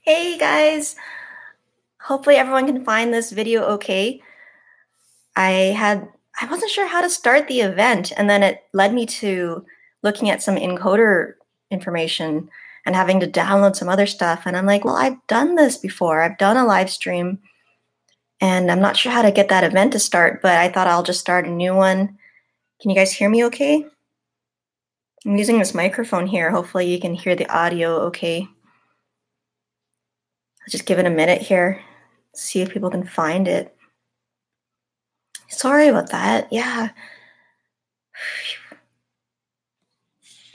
Hey guys, hopefully everyone can find this video okay. I wasn't sure how to start the event, and then it led me to looking at some encoder information and having to download some other stuff. And I'm like, well, I've done this before. I've done a live stream, and I'm not sure how to get that event to start, but I thought I'll just start a new one. Can you guys hear me okay? I'm using this microphone here. Hopefully you can hear the audio okay. I'll just give it a minute here, see if people can find it. Sorry about that. Yeah.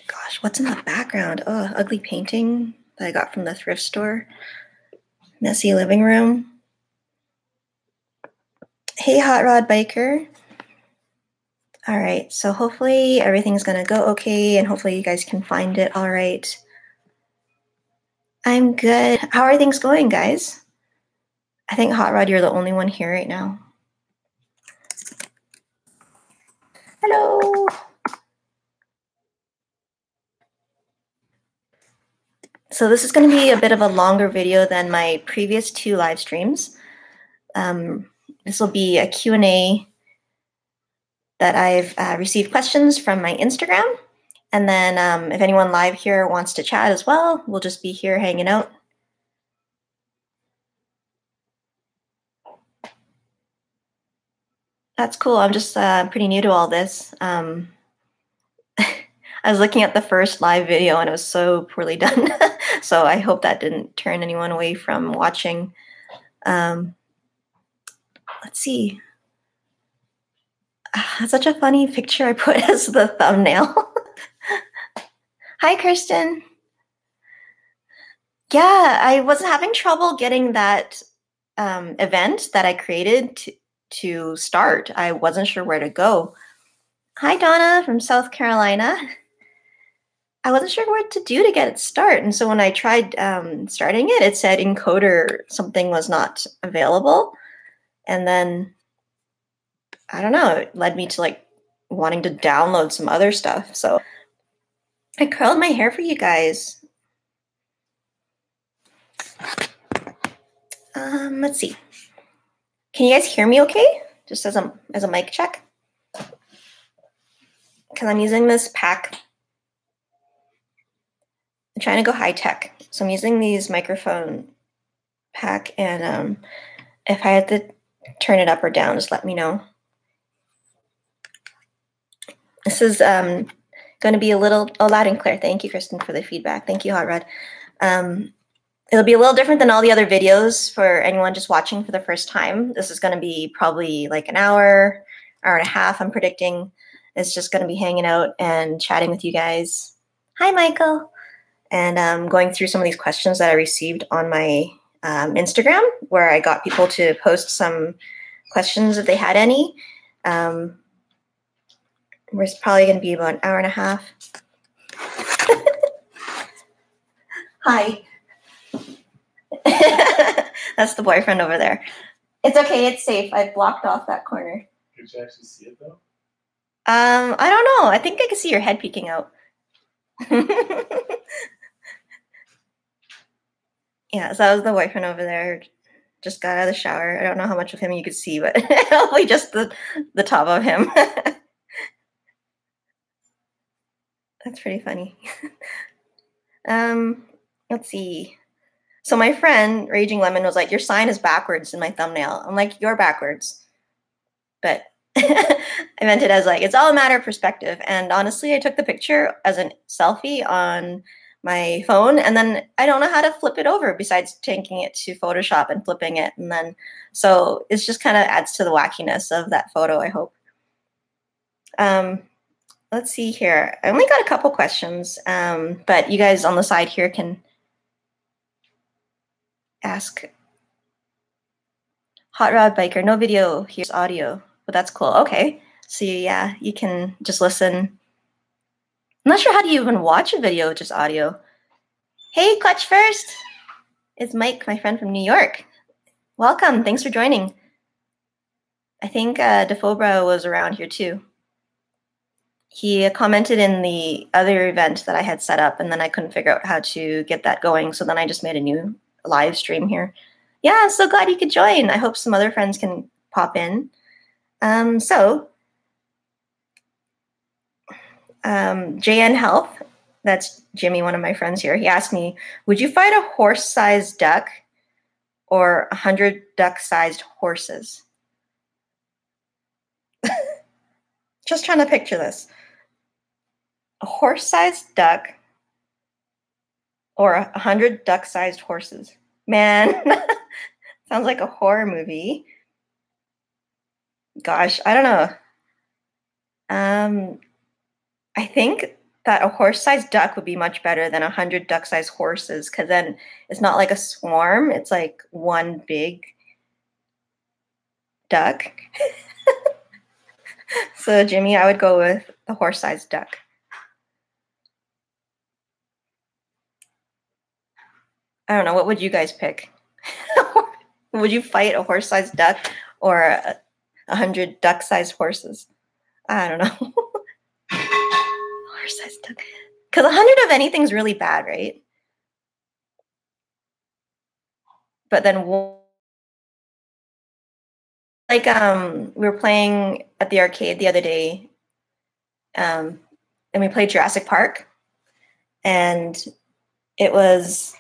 Gosh, what's in the background? Oh, ugly painting that I got from the thrift store. Messy living room. Hey, Hot Rod Biker. All right, so hopefully everything's gonna go okay, and hopefully you guys can find it all right. I'm good. How are things going, guys? I think Hot Rod, you're the only one here right now. Hello. So this is going to be a bit of a longer video than my previous two live streams. This will be a Q&A that I've received questions from my Instagram. And then if anyone live here wants to chat as well, we'll just be here hanging out. That's cool. I'm just pretty new to all this. I was looking at the first live video and it was so poorly done. So I hope that didn't turn anyone away from watching. Let's see. That's such a funny picture I put as the thumbnail. Hi, Kirsten. Yeah, I was having trouble getting that event that I created to start. I wasn't sure where to go. Hi, Donna from South Carolina. I wasn't sure what to do to get it started. And so when I tried starting it, it said encoder something was not available. And then, I don't know, it led me to like wanting to download some other stuff. So I curled my hair for you guys. Let's see. Can you guys hear me okay? Just as a mic check? Because I'm using this pack. I'm trying to go high tech. So I'm using these microphone pack, and if I have to turn it up or down, just let me know. This is going to be a little loud and clear. Thank you, Kristen, for the feedback. Thank you, Hot Rod. It'll be a little different than all the other videos for anyone just watching for the first time. This is going to be probably like an hour and a half, I'm predicting. It's just going to be hanging out and chatting with you guys. Hi, Michael. And going through some of these questions that I received on my Instagram, where I got people to post some questions if they had any. It's probably going to be about an hour and a half. Hi. That's the boyfriend over there. It's okay. It's safe. I've blocked off that corner. Could you actually see it though? I don't know. I think I can see your head peeking out. Yeah, so that was the boyfriend over there. Just got out of the shower. I don't know how much of him you could see, but hopefully just the top of him. That's pretty funny. Let's see. So my friend, Raging Lemon, was like, your sign is backwards in my thumbnail. I'm like, you're backwards. But I meant it as like, it's all a matter of perspective. And honestly, I took the picture as a selfie on my phone, and then I don't know how to flip it over besides taking it to Photoshop and flipping it. And then, so it's just kind of adds to the wackiness of that photo, I hope. Let's see here. I only got a couple questions, but you guys on the side here can ask. Hot Rod Biker, no video, here's audio, but that's cool. Okay, so yeah, you can just listen. I'm not sure how do you even watch a video with just audio. Hey, Clutch First. It's Mike, my friend from New York. Welcome, thanks for joining. I think Defobra was around here too. He commented in the other event that I had set up, and then I couldn't figure out how to get that going, so then I just made a new live stream here. Yeah, I'm so glad you could join. I hope some other friends can pop in. JN Health, that's Jimmy, one of my friends here. He asked me, would you fight a horse-sized duck or 100 duck-sized horses? Just trying to picture this. A horse-sized duck or 100 duck-sized horses. Man, sounds like a horror movie. Gosh, I don't know. I think that a horse-sized duck would be much better than 100 duck-sized horses, because then it's not like a swarm. It's like one big duck. So, Jimmy, I would go with the horse-sized duck. I don't know. What would you guys pick? Would you fight a horse-sized duck or 100 duck-sized horses? I don't know. Horse-sized duck. Because 100 of anything's really bad, right? But then, like, we were playing at the arcade the other day, and we played Jurassic Park, and it was,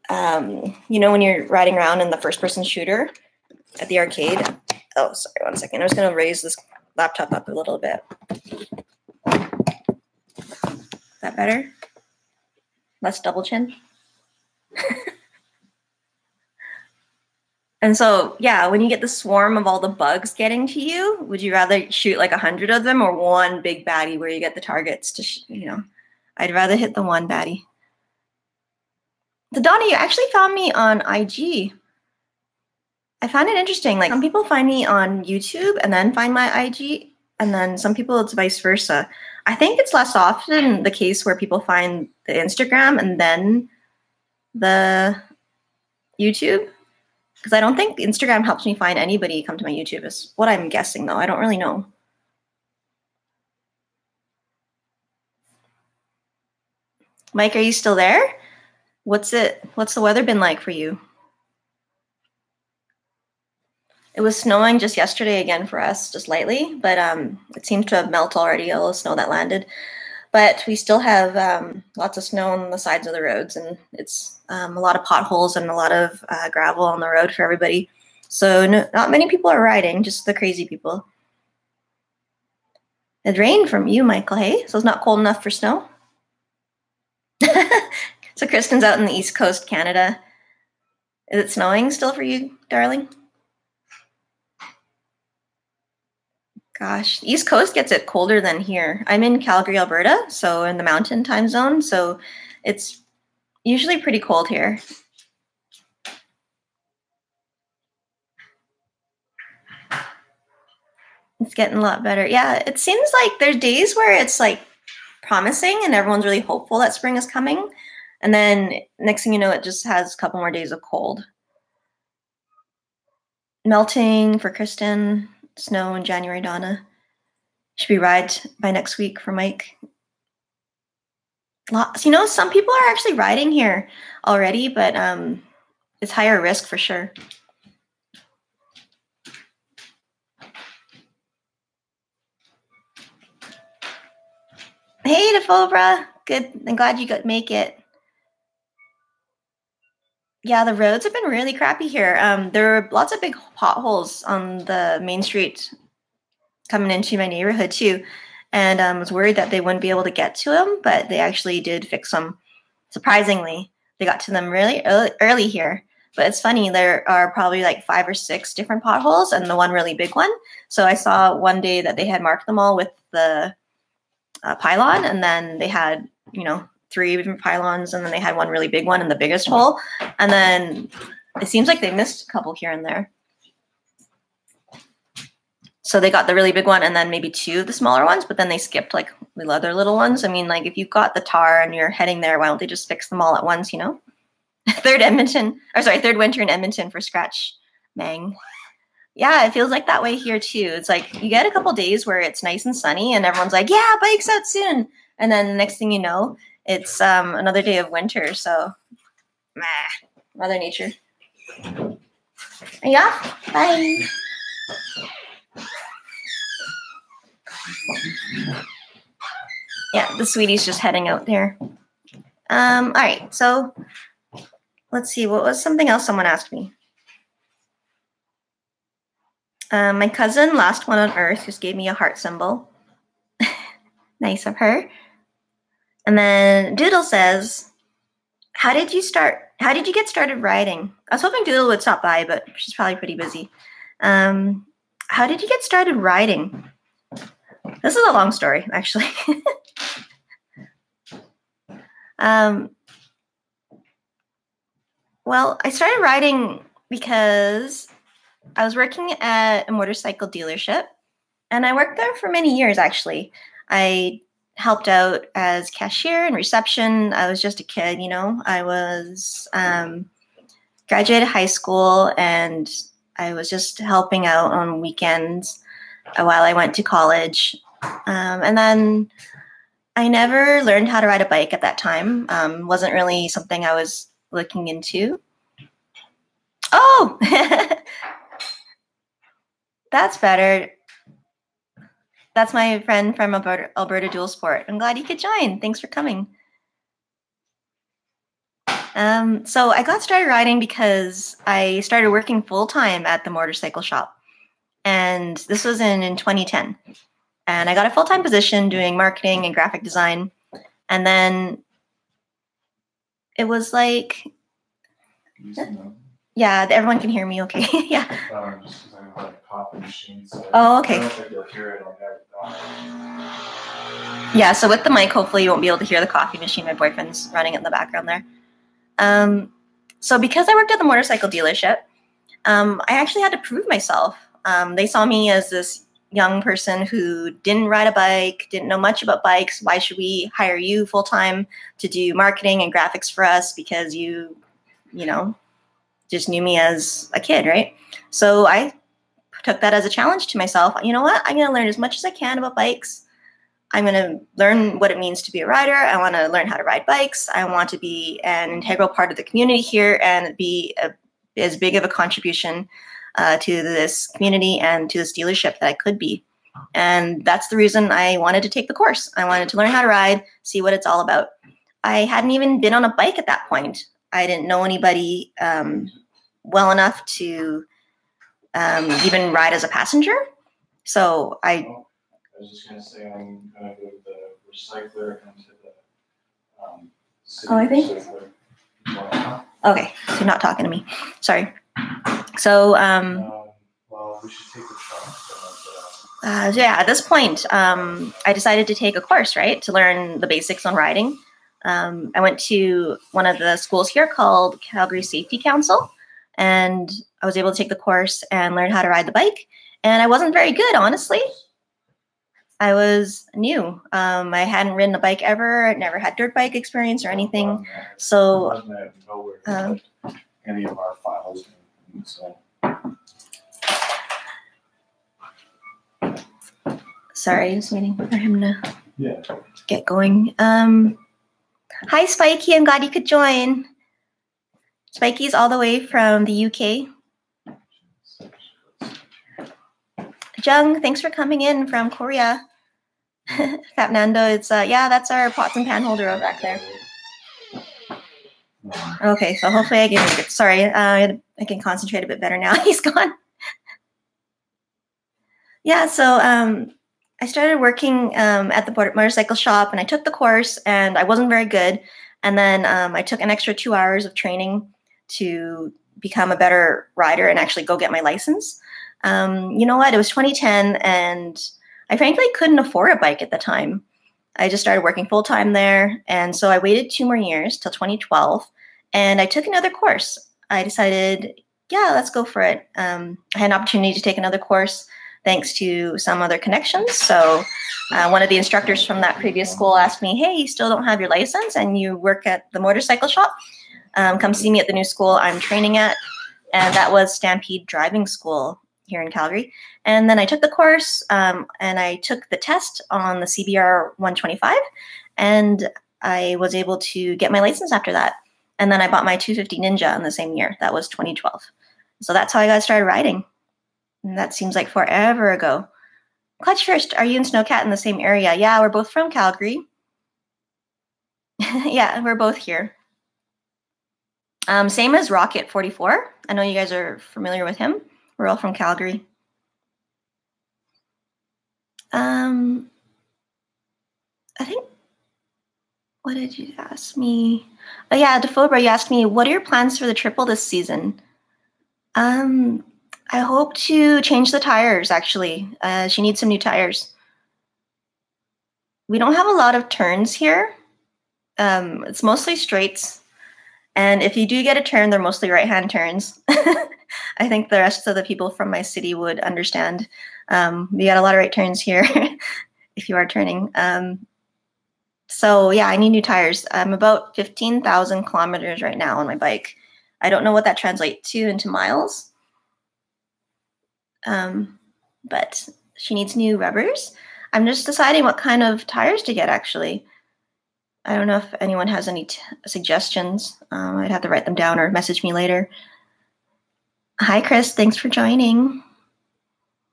you know, when you're riding around in the first-person shooter at the arcade. Oh, sorry, 1 second. I was going to raise this laptop up a little bit. Is that better? Less double chin? And so, yeah, when you get the swarm of all the bugs getting to you, would you rather shoot like 100 of them or one big baddie where you get the targets to, you know? I'd rather hit the one baddie. So, Donna, you actually found me on IG. I found it interesting. Like, some people find me on YouTube and then find my IG, and then some people it's vice versa. I think it's less often the case where people find the Instagram and then the YouTube. Because I don't think Instagram helps me find anybody come to my YouTube, is what I'm guessing, though. I don't really know. Mike, are you still there? What's the weather been like for you? It was snowing just yesterday again for us, just lightly, but it seems to have melted already, all the snow that landed. But we still have lots of snow on the sides of the roads, and it's a lot of potholes and a lot of gravel on the road for everybody. So not many people are riding, just the crazy people. It rained from you, Michael, hey? So it's not cold enough for snow? So Kristen's out in the East Coast, Canada. Is it snowing still for you, darling? Gosh, East Coast gets it colder than here. I'm in Calgary, Alberta, so in the mountain time zone, so it's usually pretty cold here. It's getting a lot better. Yeah, it seems like there's days where it's like promising and everyone's really hopeful that spring is coming. And then next thing you know, it just has a couple more days of cold. Melting for Kristen, snow in January, Donna. Should be ride by next week for Mike. Lots, you know, some people are actually riding here already, but it's higher risk for sure. Hey, Defobra. Good. I'm glad you could make it. Yeah, the roads have been really crappy here. There are lots of big potholes on the main street coming into my neighborhood too. And I was worried that they wouldn't be able to get to them, but they actually did fix them. Surprisingly, they got to them really early here. But it's funny, there are probably like 5 or 6 different potholes and the one really big one. So I saw one day that they had marked them all with the pylon, and then they had, 3 different pylons, and then they had one really big one in the biggest hole. And then it seems like they missed a couple here and there. So they got the really big one and then maybe 2 of the smaller ones, but then they skipped like the other little ones. I mean, like if you've got the tar and you're heading there, why don't they just fix them all at once, you know? Third winter in Edmonton for Scratch Mang. Yeah, it feels like that way here too. It's like you get a couple days where it's nice and sunny and everyone's like, yeah, bike's out soon. And then the next thing you know, it's another day of winter. So Mother Nature. Are you off? Bye. Yeah, the sweetie's just heading out there. All right, so let's see. What was something else someone asked me? My cousin, last one on Earth, just gave me a heart symbol. Nice of her. And then Doodle says, how did you get started riding? I was hoping Doodle would stop by, but she's probably pretty busy. How did you get started riding? This is a long story, actually. Well, I started riding because I was working at a motorcycle dealership, and I worked there for many years, actually. I helped out as cashier and reception. I was just a kid, you know. I was graduated high school, and I was just helping out on weekends while I went to college. And then I never learned how to ride a bike at that time. Wasn't really something I was looking into. Oh, that's better. That's my friend from Alberta Dual Sport. I'm glad you could join. Thanks for coming. So I got started riding because I started working full-time at the motorcycle shop. And this was in 2010. And I got a full-time position doing marketing and graphic design. And then it was like, yeah, everyone can hear me okay. Yeah. Just because I have a coffee machine. So Oh, okay. I don't think you'll hear it on there. Yeah, so with the mic, hopefully you won't be able to hear the coffee machine. My boyfriend's running it in the background there. So because I worked at the motorcycle dealership, I actually had to prove myself. They saw me as this young person who didn't ride a bike, didn't know much about bikes. Why should we hire you full-time to do marketing and graphics for us because you know, just knew me as a kid, right? So I took that as a challenge to myself. You know what? I'm going to learn as much as I can about bikes. I'm going to learn what it means to be a rider. I want to learn how to ride bikes. I want to be an integral part of the community here and be as big of a contribution to this community and to this dealership that I could be. And that's the reason I wanted to take the course. I wanted to learn how to ride, see what it's all about. I hadn't even been on a bike at that point. I didn't know anybody well enough to even ride as a passenger. So I was just going to say I'm going to go to the recycler and to the city I think. recycler. Okay, so you're not talking to me. Sorry. So well, we should take the truck. yeah, at this point, I decided to take a course, right, to learn the basics on riding. I went to one of the schools here called Calgary Safety Council, and I was able to take the course and learn how to ride the bike. And I wasn't very good, honestly. I was new. I hadn't ridden a bike ever. I'd never had dirt bike experience or anything. So any of our files. So. Sorry, just waiting for him to Yeah. get going. Hi, Spikey. I'm glad you could join. Spikey's all the way from the UK. Jung, thanks for coming in from Korea. Fat Nando, it's yeah, that's our pots and pan holder over back there. Okay, so hopefully I can make it. Sorry, I can concentrate a bit better now. He's gone. Yeah, so I started working at the motorcycle shop, and I took the course, and I wasn't very good. And then I took an extra 2 hours of training to become a better rider and actually go get my license. You know what? It was 2010, and I frankly couldn't afford a bike at the time. I just started working full-time there, and so I waited 2 more years till 2012, and I took another course. I decided, yeah, let's go for it. I had an opportunity to take another course thanks to some other connections. So one of the instructors from that previous school asked me, hey, you still don't have your license and you work at the motorcycle shop? Come see me at the new school I'm training at. And that was Stampede Driving School here in Calgary. And then I took the course and I took the test on the CBR 125, and I was able to get my license after that. And then I bought my 250 Ninja in the same year. That was 2012. So that's how I got started riding. And that seems like forever ago. Clutch First, are you and Snowcat in the same area? Yeah, we're both from Calgary. Yeah, we're both here. Same as Rocket 44. I know you guys are familiar with him. We're all from Calgary. I think, what did you ask me? Oh yeah, Defobra, you asked me, what are your plans for the triple this season? I hope to change the tires, actually. She needs some new tires. We don't have a lot of turns here. It's mostly straights. And if you do get a turn, they're mostly right-hand turns. I think the rest of the people from my city would understand. We got a lot of right turns here if you are turning. So yeah, I need new tires. I'm about 15,000 kilometers right now on my bike. I don't know what that translates to into miles. But she needs new rubbers. I'm just deciding what kind of tires to get, actually. I don't know if anyone has any suggestions. I'd have to write them down or message me later. Hi, Chris. Thanks for joining.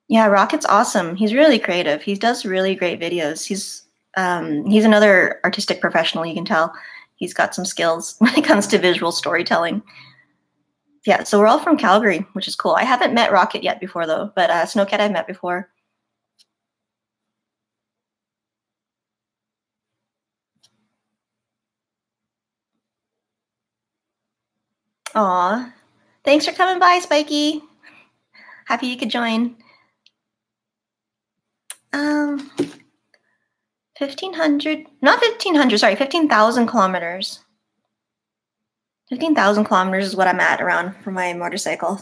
Yeah, Rocket's awesome. He's really creative. He does really great videos. He's another artistic professional, you can tell. He's got some skills when it comes to visual storytelling. Yeah, so we're all from Calgary, which is cool. I haven't met Rocket yet before, though, but Snowcat I've met before. Aw, thanks for coming by, Spiky. Happy you could join. 1,500, not 1,500, sorry, 15,000 kilometers. 15,000 kilometers is what I'm at around for my motorcycle.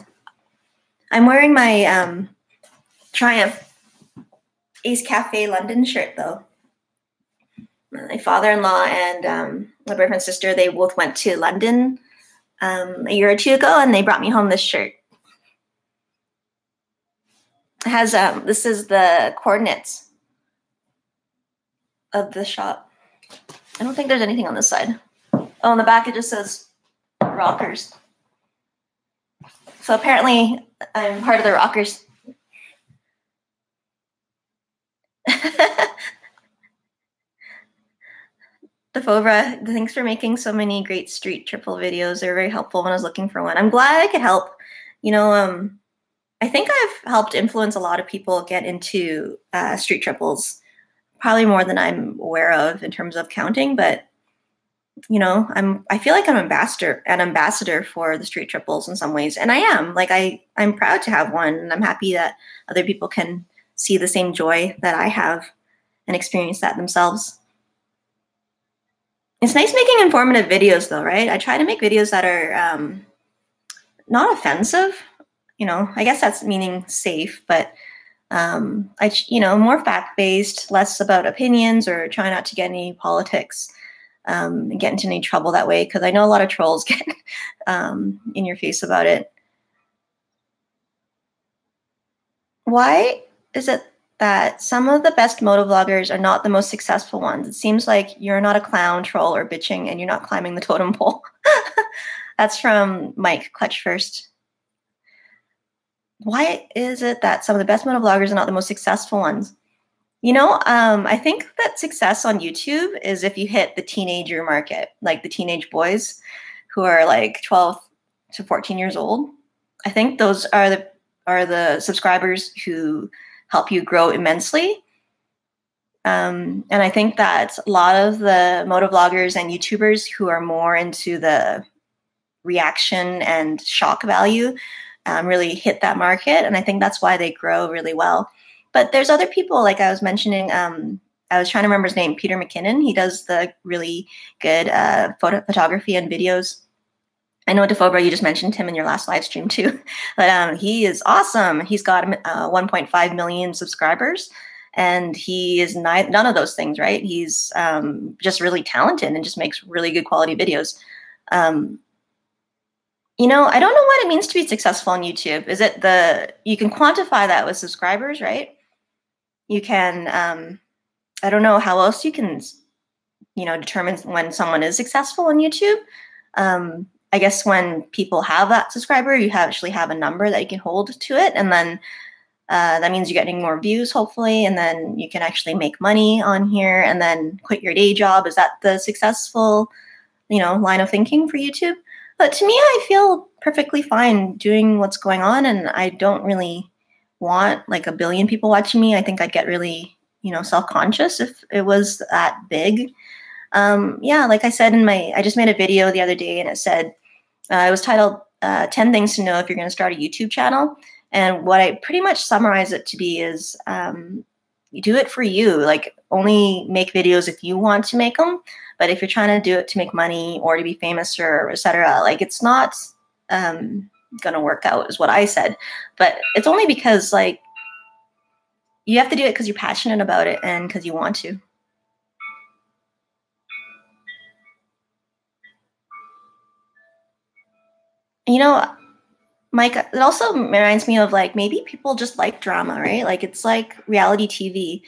I'm wearing my Triumph Ace Cafe London shirt, though. My father-in-law and my boyfriend's sister, they both went to London a year or two ago, and they brought me home this shirt. It has, this is the coordinates of the shop. I don't think there's anything on this side. Oh, on the back it just says Rockers. So apparently I'm part of the Rockers. Defovra, thanks for making so many great street triple videos. They're very helpful when I was looking for one. I'm glad I could help. You know, I think I've helped influence a lot of people get into street triples, probably more than I'm aware of in terms of counting. But you know, I feel like I'm an ambassador for the street triples in some ways, and I am. Like I'm proud to have one, and I'm happy that other people can see the same joy that I have and experience that themselves. It's nice making informative videos, though, right? I try to make videos that are not offensive. You know, I guess that's meaning safe, but more fact-based, less about opinions, or try not to get any politics and get into any trouble that way, because I know a lot of trolls get in your face about it. Why is it that some of the best motovloggers are not the most successful ones? It seems like you're not a clown, troll, or bitching, and you're not climbing the totem pole. That's from Mike, Clutch First. Why is it that some of the best motovloggers are not the most successful ones? You know, I think that success on YouTube is if you hit the teenager market, like the teenage boys who are like 12 to 14 years old. I think those are the subscribers who help you grow immensely. And I think that a lot of the motovloggers and YouTubers who are more into the reaction and shock value really hit that market. And I think that's why they grow really well. But there's other people, like I was mentioning, I was trying to remember his name, Peter McKinnon. He does the really good photography and videos. I know, Defobra, you just mentioned him in your last live stream too. But he is awesome. He's got 1.5 million subscribers. And he is none of those things, right? He's just really talented and just makes really good quality videos. You know, I don't know what it means to be successful on YouTube. Is it you can quantify that with subscribers, right? You can, I don't know how else you can, determine when someone is successful on YouTube. I guess when people have that subscriber, you actually have a number that you can hold to it. And then that means you're getting more views, hopefully. And then you can actually make money on here and then quit your day job. Is that the successful, line of thinking for YouTube? But to me, I feel perfectly fine doing what's going on. And I don't really want like a billion people watching me. I think I'd get really, self-conscious if it was that big. Like I said I just made a video the other day and it was titled 10 Things to Know If You're going to Start a YouTube Channel. And what I pretty much summarize it to be is you do it for you. Like, only make videos if you want to make them. But if you're trying to do it to make money or to be famous or et cetera, like, it's not going to work out is what I said. But it's only because, like, you have to do it because you're passionate about it and because you want to. Mike, it also reminds me of, like, maybe people just like drama, right? Like, it's like reality TV,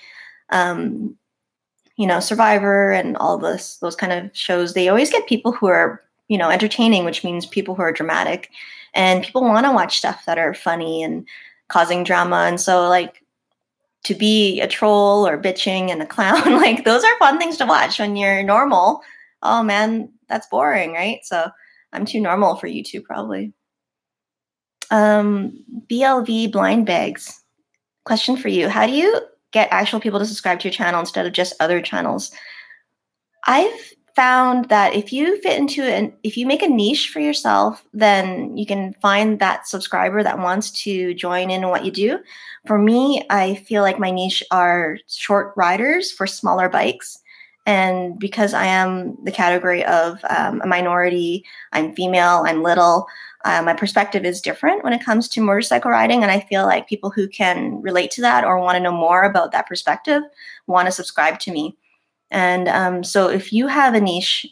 Survivor and all those kind of shows. They always get people who are, entertaining, which means people who are dramatic, and people want to watch stuff that are funny and causing drama. And so, like, to be a troll or bitching and a clown, like, those are fun things to watch. When you're normal, oh man, that's boring, right? So I'm too normal for YouTube, probably. BLV Blind Bags. Question for you. How do you get actual people to subscribe to your channel instead of just other channels? I've found that if you if you make a niche for yourself, then you can find that subscriber that wants to join in what you do. For me, I feel like my niche are short riders for smaller bikes. And because I am the category of a minority, I'm female, I'm little, my perspective is different when it comes to motorcycle riding. And I feel like people who can relate to that or want to know more about that perspective want to subscribe to me. And so if you have a niche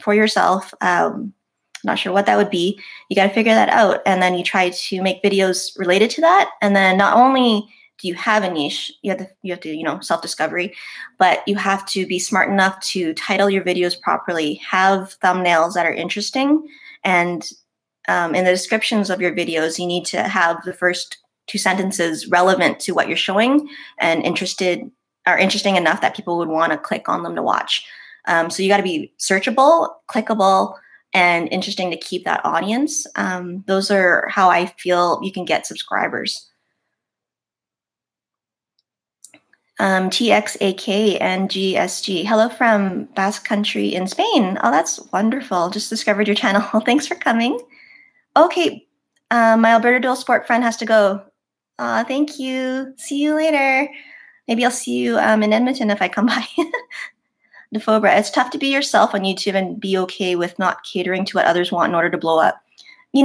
for yourself, not sure what that would be, you got to figure that out. And then you try to make videos related to that. And then not only do you have a niche, you have to self-discovery, but you have to be smart enough to title your videos properly, have thumbnails that are interesting. And in the descriptions of your videos, you need to have the first 2 sentences relevant to what you're showing and interesting enough that people would want to click on them to watch. So you got to be searchable, clickable, and interesting to keep that audience. Those are how I feel you can get subscribers. TXAK and GSG. Hello from Basque Country in Spain. Oh, that's wonderful. Just discovered your channel. Thanks for coming. Okay, my Alberta Dual Sport friend has to go. Thank you. See you later. Maybe I'll see you in Edmonton if I come by. Defobra, it's tough to be yourself on YouTube and be okay with not catering to what others want in order to blow up. You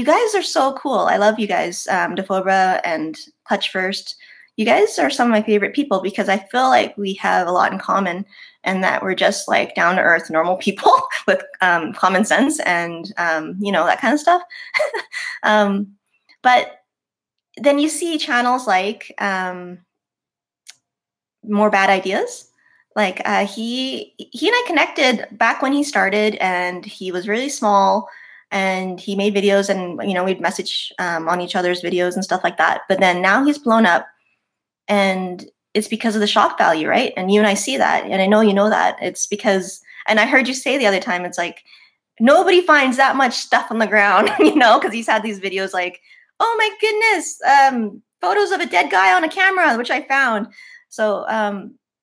guys are so cool. I love you guys, Defobra and Clutch First. You guys are some of my favorite people because I feel like we have a lot in common and that we're just like down to earth, normal people with common sense and, that kind of stuff. But then you see channels like More Bad Ideas. Like he and I connected back when he started and he was really small and he made videos and, we'd message on each other's videos and stuff like that. But then now he's blown up. And it's because of the shock value, right? And you and I see that. And I know you know that. It's because, and I heard you say the other time, it's like, nobody finds that much stuff on the ground, because he's had these videos like, oh my goodness, photos of a dead guy on a camera, which I found. So,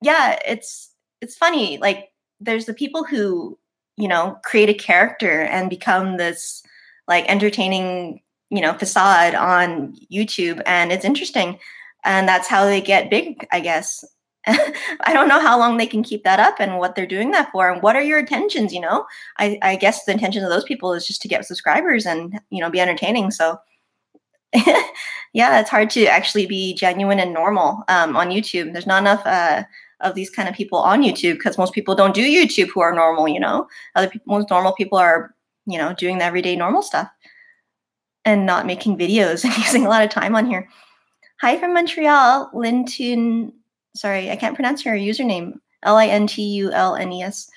it's funny. Like, there's the people who, create a character and become this like entertaining, facade on YouTube. And it's interesting. And that's how they get big, I guess. I don't know how long they can keep that up and what they're doing that for. And what are your intentions, I guess the intention of those people is just to get subscribers and, be entertaining. So, yeah, it's hard to actually be genuine and normal on YouTube. There's not enough of these kind of people on YouTube because most people don't do YouTube who are normal, most normal people are, doing the everyday normal stuff and not making videos and using a lot of time on here. Hi from Montreal, Lintun. Sorry, I can't pronounce your username. Lintulnes.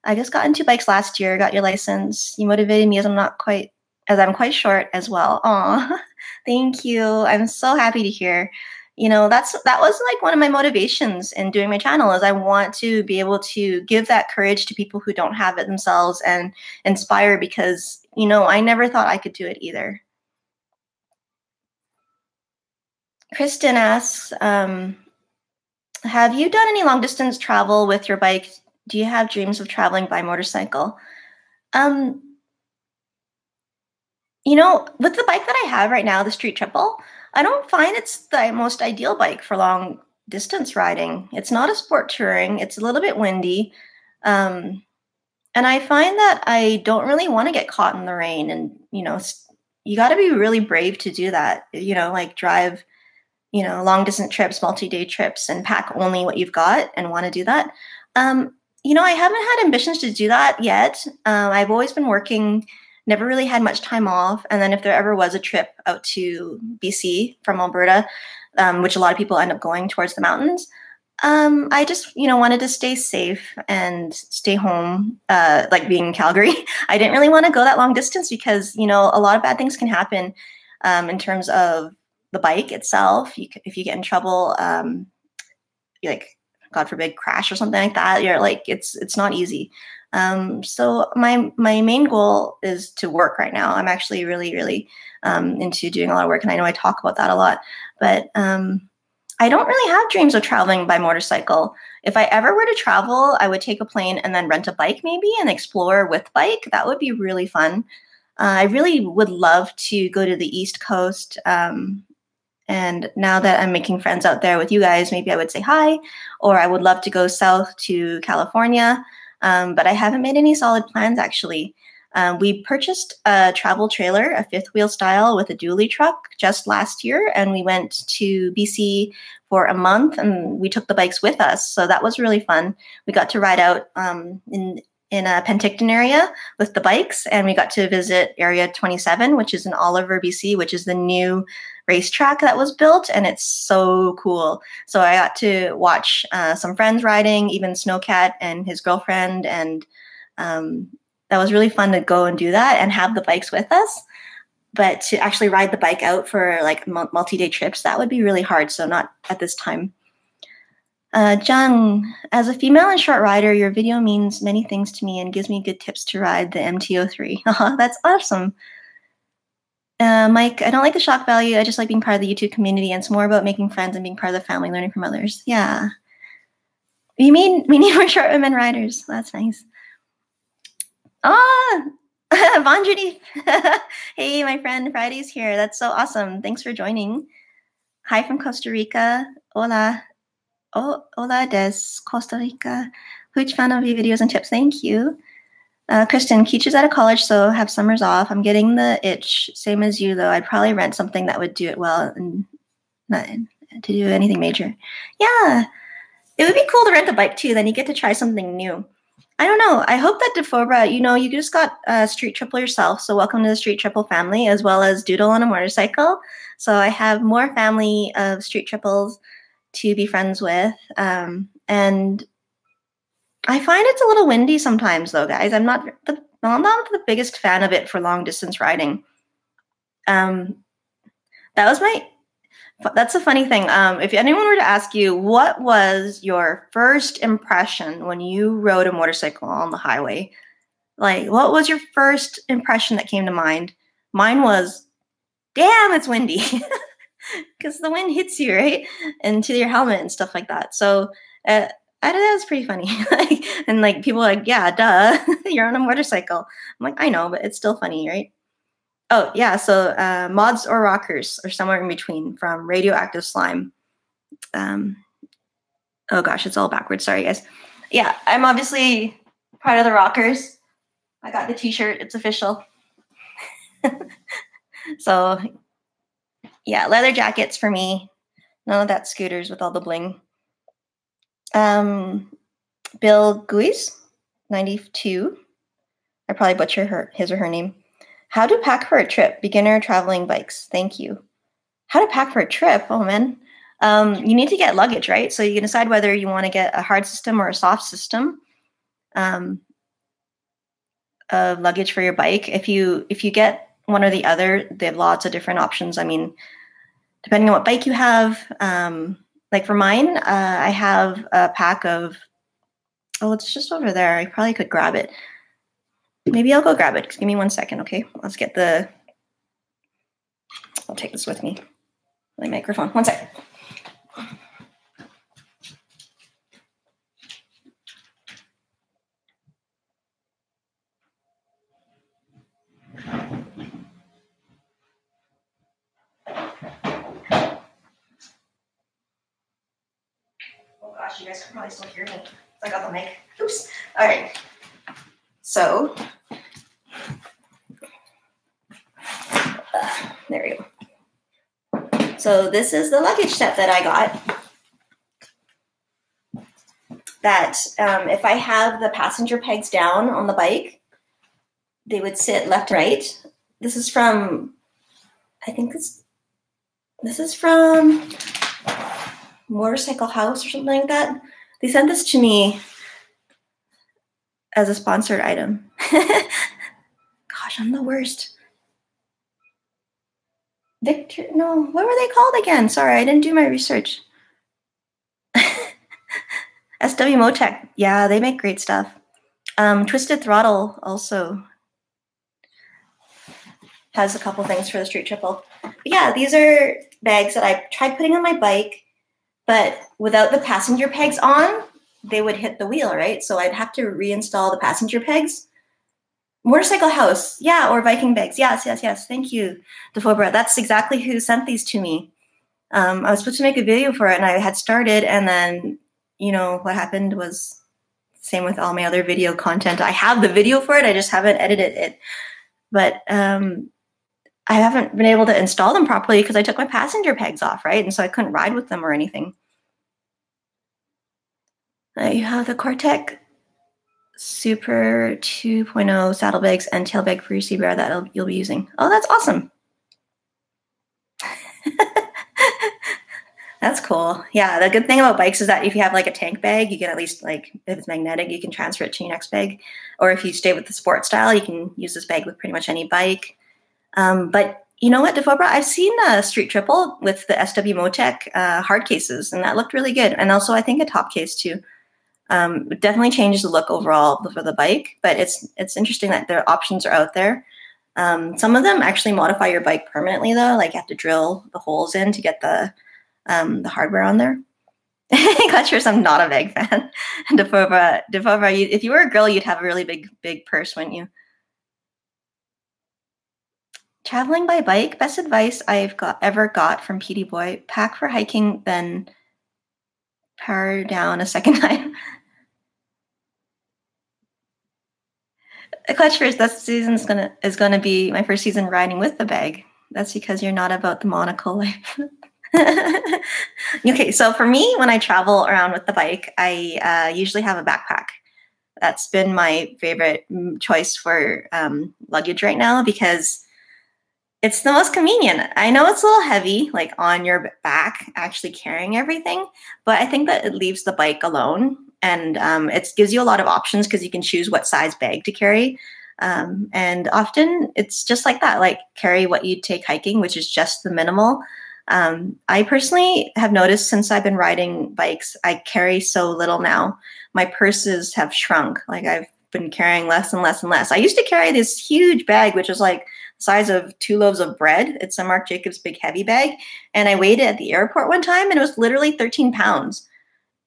I just got into bikes last year, got your license. You motivated me as I'm quite short as well. Aw, thank you. I'm so happy to hear. That was like one of my motivations in doing my channel is I want to be able to give that courage to people who don't have it themselves and inspire because, I never thought I could do it either. Kristen asks, have you done any long distance travel with your bike? Do you have dreams of traveling by motorcycle? With the bike that I have right now, the Street Triple, I don't find it's the most ideal bike for long distance riding. It's not a sport touring. It's a little bit windy. And I find that I don't really want to get caught in the rain. And, you got to be really brave to do that, like drive, long distance trips, multi-day trips, and pack only what you've got and want to do that. I haven't had ambitions to do that yet. I've always been working, never really had much time off. And then if there ever was a trip out to BC from Alberta, which a lot of people end up going towards the mountains, I just, wanted to stay safe and stay home, like being in Calgary. I didn't really want to go that long distance because, a lot of bad things can happen in terms of the bike itself. If you get in trouble, like, God forbid, crash or something like that, you're like, it's not easy. So my main goal is to work right now. I'm actually really, really into doing a lot of work, and I know I talk about that a lot, but I don't really have dreams of traveling by motorcycle. If I ever were to travel, I would take a plane and then rent a bike maybe and explore with bike. That would be really fun. I really would love to go to the East Coast. And now that I'm making friends out there with you guys, maybe I would say hi, or I would love to go south to California. But I haven't made any solid plans, actually. We purchased a travel trailer, a fifth wheel style with a dually truck just last year. And we went to BC for a month and we took the bikes with us. So that was really fun. We got to ride out in a Penticton area with the bikes, and we got to visit Area 27, which is in Oliver, BC, which is the new racetrack that was built, and it's so cool. So I got to watch some friends riding, even Snowcat and his girlfriend, and that was really fun to go and do that and have the bikes with us. But to actually ride the bike out for like multi-day trips, that would be really hard. So not at this time. Jung, as a female and short rider, your video means many things to me and gives me good tips to ride the MT-03. Oh, that's awesome. Mike, I don't like the shock value. I just like being part of the YouTube community, and it's more about making friends and being part of the family, learning from others. Yeah. We need more short women riders. That's nice. Ah, Vanjani. Hey, my friend, Friday's here. That's so awesome. Thanks for joining. Hi from Costa Rica. Hola. Oh, hola des Costa Rica. Huge fan of your videos and tips. Thank you. Kristen, Keach is out of college, so have summers off. I'm getting the itch. Same as you, though. I'd probably rent something that would do it well and not to do anything major. Yeah, it would be cool to rent a bike, too. Then you get to try something new. I don't know. I hope that Defobra, you just got Street Triple yourself, so welcome to the Street Triple family, as well as Doodle on a motorcycle. So I have more family of Street Triples to be friends with. And I find it's a little windy sometimes, though, guys. I'm not the biggest fan of it for long distance riding. That's a funny thing. If anyone were to ask you, what was your first impression when you rode a motorcycle on the highway? Like, what was your first impression that came to mind? Mine was, damn, it's windy. Because the wind hits you, right? Into your helmet and stuff like that. So I thought that was pretty funny. And people are like, yeah, duh, you're on a motorcycle. I'm like, I know, but it's still funny, right? Oh, yeah. So mods or rockers or somewhere in between from Radioactive Slime. Oh, gosh, it's all backwards. Sorry, guys. Yeah, I'm obviously part of the rockers. I got the t-shirt. It's official. So, yeah, leather jackets for me. None of that scooters with all the bling. Bill Guis, 92. I probably butcher his or her name. How to pack for a trip? Beginner traveling bikes. Thank you. How to pack for a trip? Oh, man. You need to get luggage, right? So you can decide whether you want to get a hard system or a soft system. luggage for your bike. If you get one or the other, they have lots of different options. I mean, depending on what bike you have. Like for mine, I have a pack of, oh, it's just over there. I probably could grab it. Maybe I'll go grab it. Just give me 1 second, okay? Let's get I'll take this with me. My microphone. 1 second. Oh gosh, you guys can probably still hear me. I got the mic. Oops. All right. So, there we go. So this is the luggage set that I got. That if I have the passenger pegs down on the bike, they would sit left, right. This is from, I think this is from Motorcycle House or something like that. They sent this to me as a sponsored item. Gosh, I'm the worst. Victor, no, what were they called again? Sorry, I didn't do my research. SW Motec, yeah, they make great stuff. Twisted Throttle also has a couple things for the Street Triple. But yeah, these are bags that I tried putting on my bike, but without the passenger pegs on, they would hit the wheel, right? So I'd have to reinstall the passenger pegs. Motorcycle House, yeah, or Viking bags. Yes. Thank you, Defobra. That's exactly who sent these to me. I was supposed to make a video for it, and I had started, and then, you know, what happened was same with all my other video content. I have the video for it, I just haven't edited it. But I haven't been able to install them properly because I took my passenger pegs off, right? And so I couldn't ride with them or anything. You have the Cortec Super 2.0 saddlebags and tailbag for your sea bear that you'll be using. Oh, that's awesome. That's cool. Yeah, the good thing about bikes is that if you have like a tank bag, you can at least, like, if it's magnetic, you can transfer it to your next bag. Or if you stay with the sport style, you can use this bag with pretty much any bike. But you know what, Defobra? I've seen a Street Triple with the SW Motec hard cases, and that looked really good. And also, I think a top case too. It definitely changes the look overall for the bike, but it's interesting that their options are out there. Some of them actually modify your bike permanently, though. Like you have to drill the holes in to get the hardware on there. Clutchers, I'm not a bag fan. Defobra, if you were a girl, you'd have a really big purse, wouldn't you? Traveling by bike, best advice I've ever got from PD Boy: pack for hiking, then power down a second time. Clutch first, that season is gonna be my first season riding with the bag. That's because you're not about the monocle life. Okay, so for me, when I travel around with the bike, I usually have a backpack. That's been my favorite choice for luggage right now because it's the most convenient. I know it's a little heavy, like on your back, actually carrying everything, but I think that it leaves the bike alone, and it gives you a lot of options because you can choose what size bag to carry. And often it's just like that, like carry what you take hiking, which is just the minimal. I personally have noticed since I've been riding bikes, I carry so little now. My purses have shrunk. Like I've been carrying less and less and less. I used to carry this huge bag, which was like the size of 2 loaves of bread. It's a Marc Jacobs big heavy bag. And I weighed it at the airport one time and it was literally 13 pounds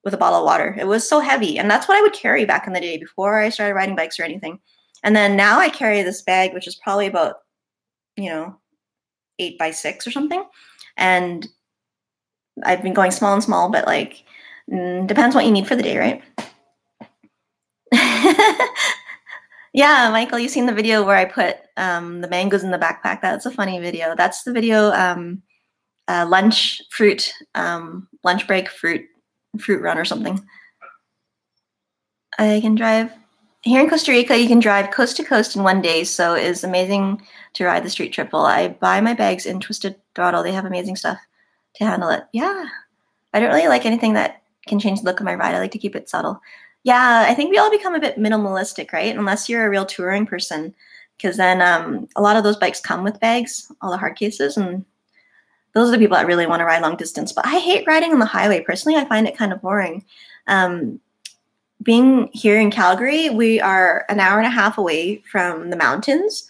with a bottle of water. It was so heavy. And that's what I would carry back in the day before I started riding bikes or anything. And then now I carry this bag, which is probably about, 8 by 6 or something. And I've been going small and small, but like, depends what you need for the day, right? Yeah, Michael, you've seen the video where I put the mangoes in the backpack. That's a funny video. That's the video, lunch break fruit run or something. I can drive. Here in Costa Rica, you can drive coast to coast in 1 day, so it's amazing to ride the Street Triple. I buy my bags in Twisted Throttle. They have amazing stuff to handle it. Yeah, I don't really like anything that can change the look of my ride. I like to keep it subtle. Yeah, I think we all become a bit minimalistic, right? Unless you're a real touring person, because then a lot of those bikes come with bags, all the hard cases, and those are the people that really want to ride long distance. But I hate riding on the highway. Personally, I find it kind of boring. Being here in Calgary, we are an hour and a half away from the mountains.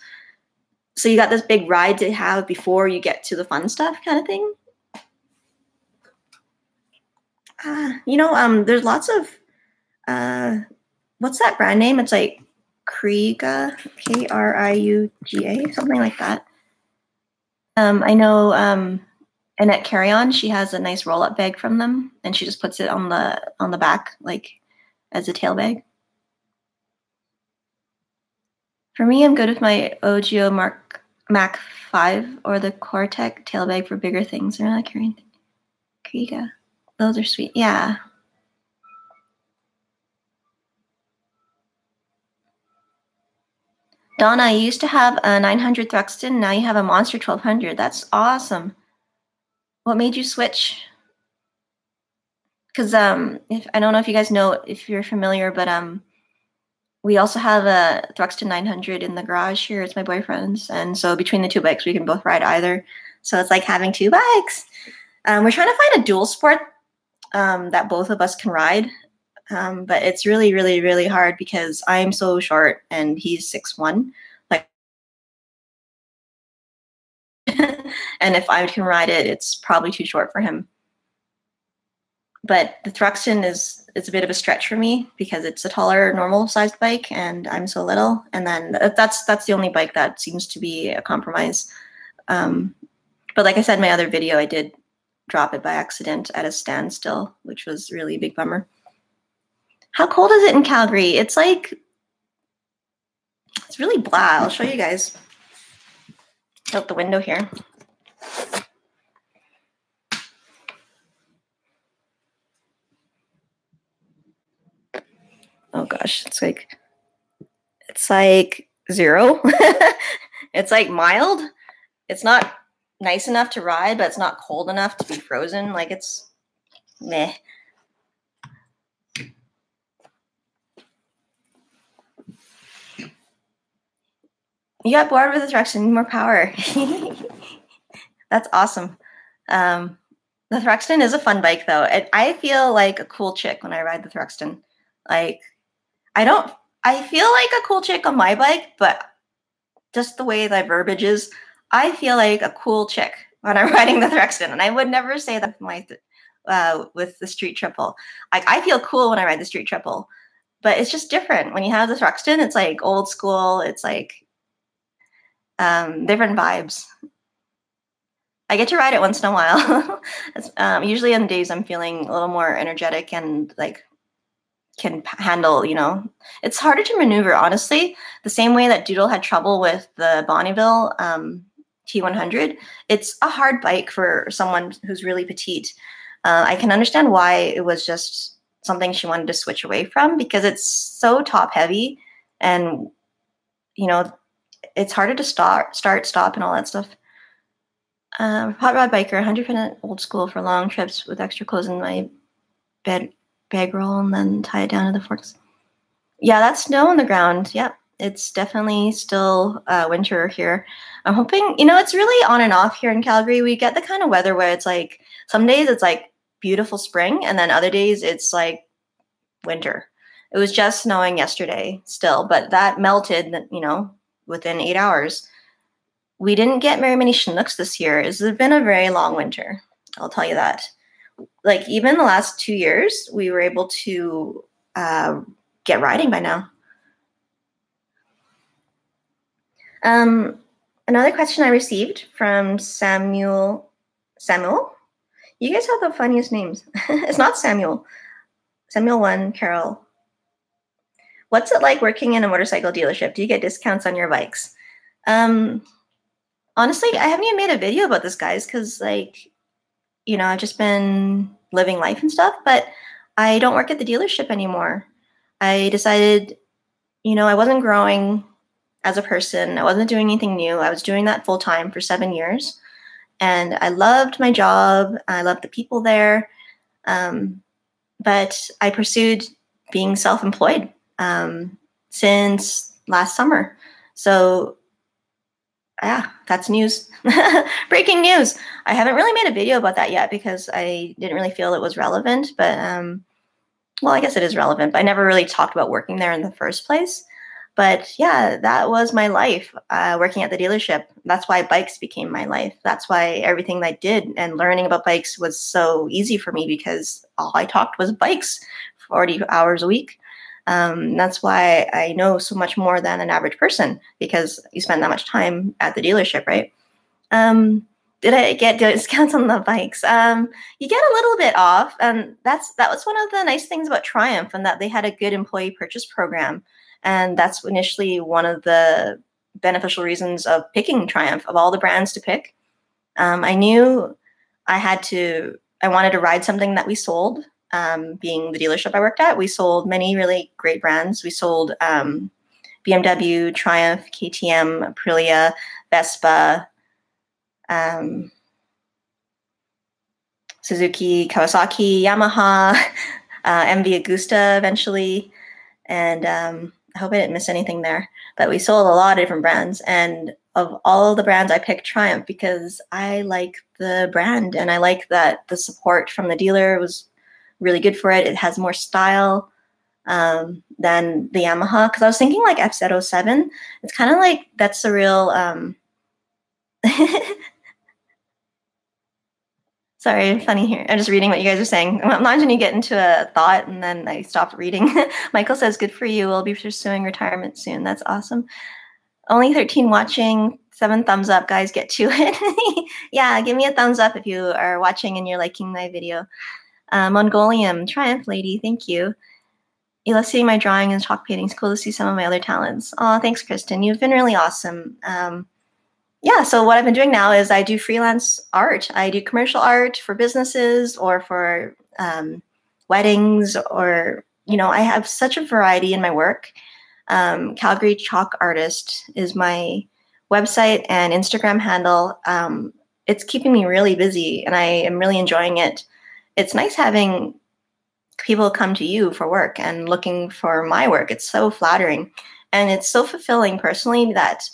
So you got this big ride to have before you get to the fun stuff kind of thing. There's lots of, what's that brand name? It's like Kriuga, Kriuga, something like that. I know Annette Carry-On, she has a nice roll-up bag from them, and she just puts it on the back, like as a tail bag. For me, I'm good with my OGO Mac 5 or the Cortec tail bag for bigger things. I'm not carrying Kriuga. Those are sweet. Yeah. Donna, you used to have a 900 Thruxton. Now you have a Monster 1200. That's awesome. What made you switch? Because if I don't know if you guys know, if you're familiar, but we also have a Thruxton 900 in the garage here. It's my boyfriend's, and so between the two bikes, we can both ride either. So it's like having two bikes. We're trying to find a dual sport that both of us can ride, but it's really, really, really hard because I'm so short and he's 6'1". Like, and if I can ride it, it's probably too short for him. But the Thruxton is a bit of a stretch for me because it's a taller, normal-sized bike, and I'm so little. And then that's the only bike that seems to be a compromise. But like I said in my other video, I did drop it by accident at a standstill, which was really a big bummer. How cold is it in Calgary? It's really blah. I'll show you guys out the window here. Oh gosh, it's like 0. It's like mild. It's not nice enough to ride, but it's not cold enough to be frozen. Like, it's meh. You got bored with the Thruxton, need more power. That's awesome. The Thruxton is a fun bike, though. I feel like a cool chick when I ride the Thruxton. Like, I feel like a cool chick on my bike, but just the way the verbiage is, I feel like a cool chick when I'm riding the Thruxton, and I would never say that with the Street Triple. Like, I feel cool when I ride the Street Triple, but it's just different. When you have the Thruxton, it's like old school. It's like different vibes. I get to ride it once in a while. Usually on days I'm feeling a little more energetic and like can handle, it's harder to maneuver, honestly. The same way that Doodle had trouble with the Bonneville T100, it's a hard bike for someone who's really petite. I can understand why it was just something she wanted to switch away from, because it's so top heavy and, it's harder to start, stop, and all that stuff. Hot rod biker, 100% old school for long trips with extra clothes in my bag roll and then tie it down to the forks. Yeah, that's snow on the ground. Yep, it's definitely still winter here. I'm hoping, it's really on and off here in Calgary. We get the kind of weather where it's like, some days it's like beautiful spring, and then other days it's like winter. It was just snowing yesterday still, but that melted, within 8 hours. We didn't get very many Chinooks this year. It's been a very long winter, I'll tell you that. Like, even the last 2 years, we were able to get riding by now. Another question I received from Samuel. You guys have the funniest names. It's not Samuel. Samuel 1, Carol. What's it like working in a motorcycle dealership? Do you get discounts on your bikes? Honestly, I haven't even made a video about this, guys, because, I've just been living life and stuff, but I don't work at the dealership anymore. I decided, I wasn't growing as a person. I wasn't doing anything new. I was doing that full time for 7 years, and I loved my job. I loved the people there, but I pursued being self-employed since last summer. So yeah, that's news. Breaking news. I haven't really made a video about that yet because I didn't really feel it was relevant, but well, I guess it is relevant, but I never really talked about working there in the first place. But yeah, that was my life, working at the dealership. That's why bikes became my life. That's why everything I did and learning about bikes was so easy for me because all I talked was bikes 40 hours a week. That's why I know so much more than an average person because you spend that much time at the dealership, right? Did I get discounts on the bikes? You get a little bit off, and that was one of the nice things about Triumph, and that they had a good employee purchase program. And that's initially one of the beneficial reasons of picking Triumph. Of all the brands to pick, I knew I wanted to ride something that we sold. Being the dealership I worked at, we sold many really great brands. We sold BMW, Triumph, KTM, Aprilia, Vespa, Suzuki, Kawasaki, Yamaha, MV Agusta eventually, and I hope I didn't miss anything there. But we sold a lot of different brands, and of all of the brands, I picked Triumph because I like the brand, and I like that the support from the dealer was really good for it. It has more style than the Yamaha, because I was thinking like FZ07. It's kind of like that's the real sorry, funny here. I'm just reading what you guys are saying. Imagine you get into a thought and then I stopped reading. Michael says, good for you. We'll be pursuing retirement soon. That's awesome. Only 13 watching. 7 thumbs up, guys. Get to it. Yeah, give me a thumbs up if you are watching and you're liking my video. Mongolian, Triumph Lady, thank you. You love seeing my drawing and chalk paintings. Cool to see some of my other talents. Oh, thanks, Kristen. You've been really awesome. Yeah, so what I've been doing now is I do freelance art. I do commercial art for businesses or for weddings, or, I have such a variety in my work. Calgary Chalk Artist is my website and Instagram handle. It's keeping me really busy and I am really enjoying it. It's nice having people come to you for work and looking for my work. It's so flattering and it's so fulfilling personally that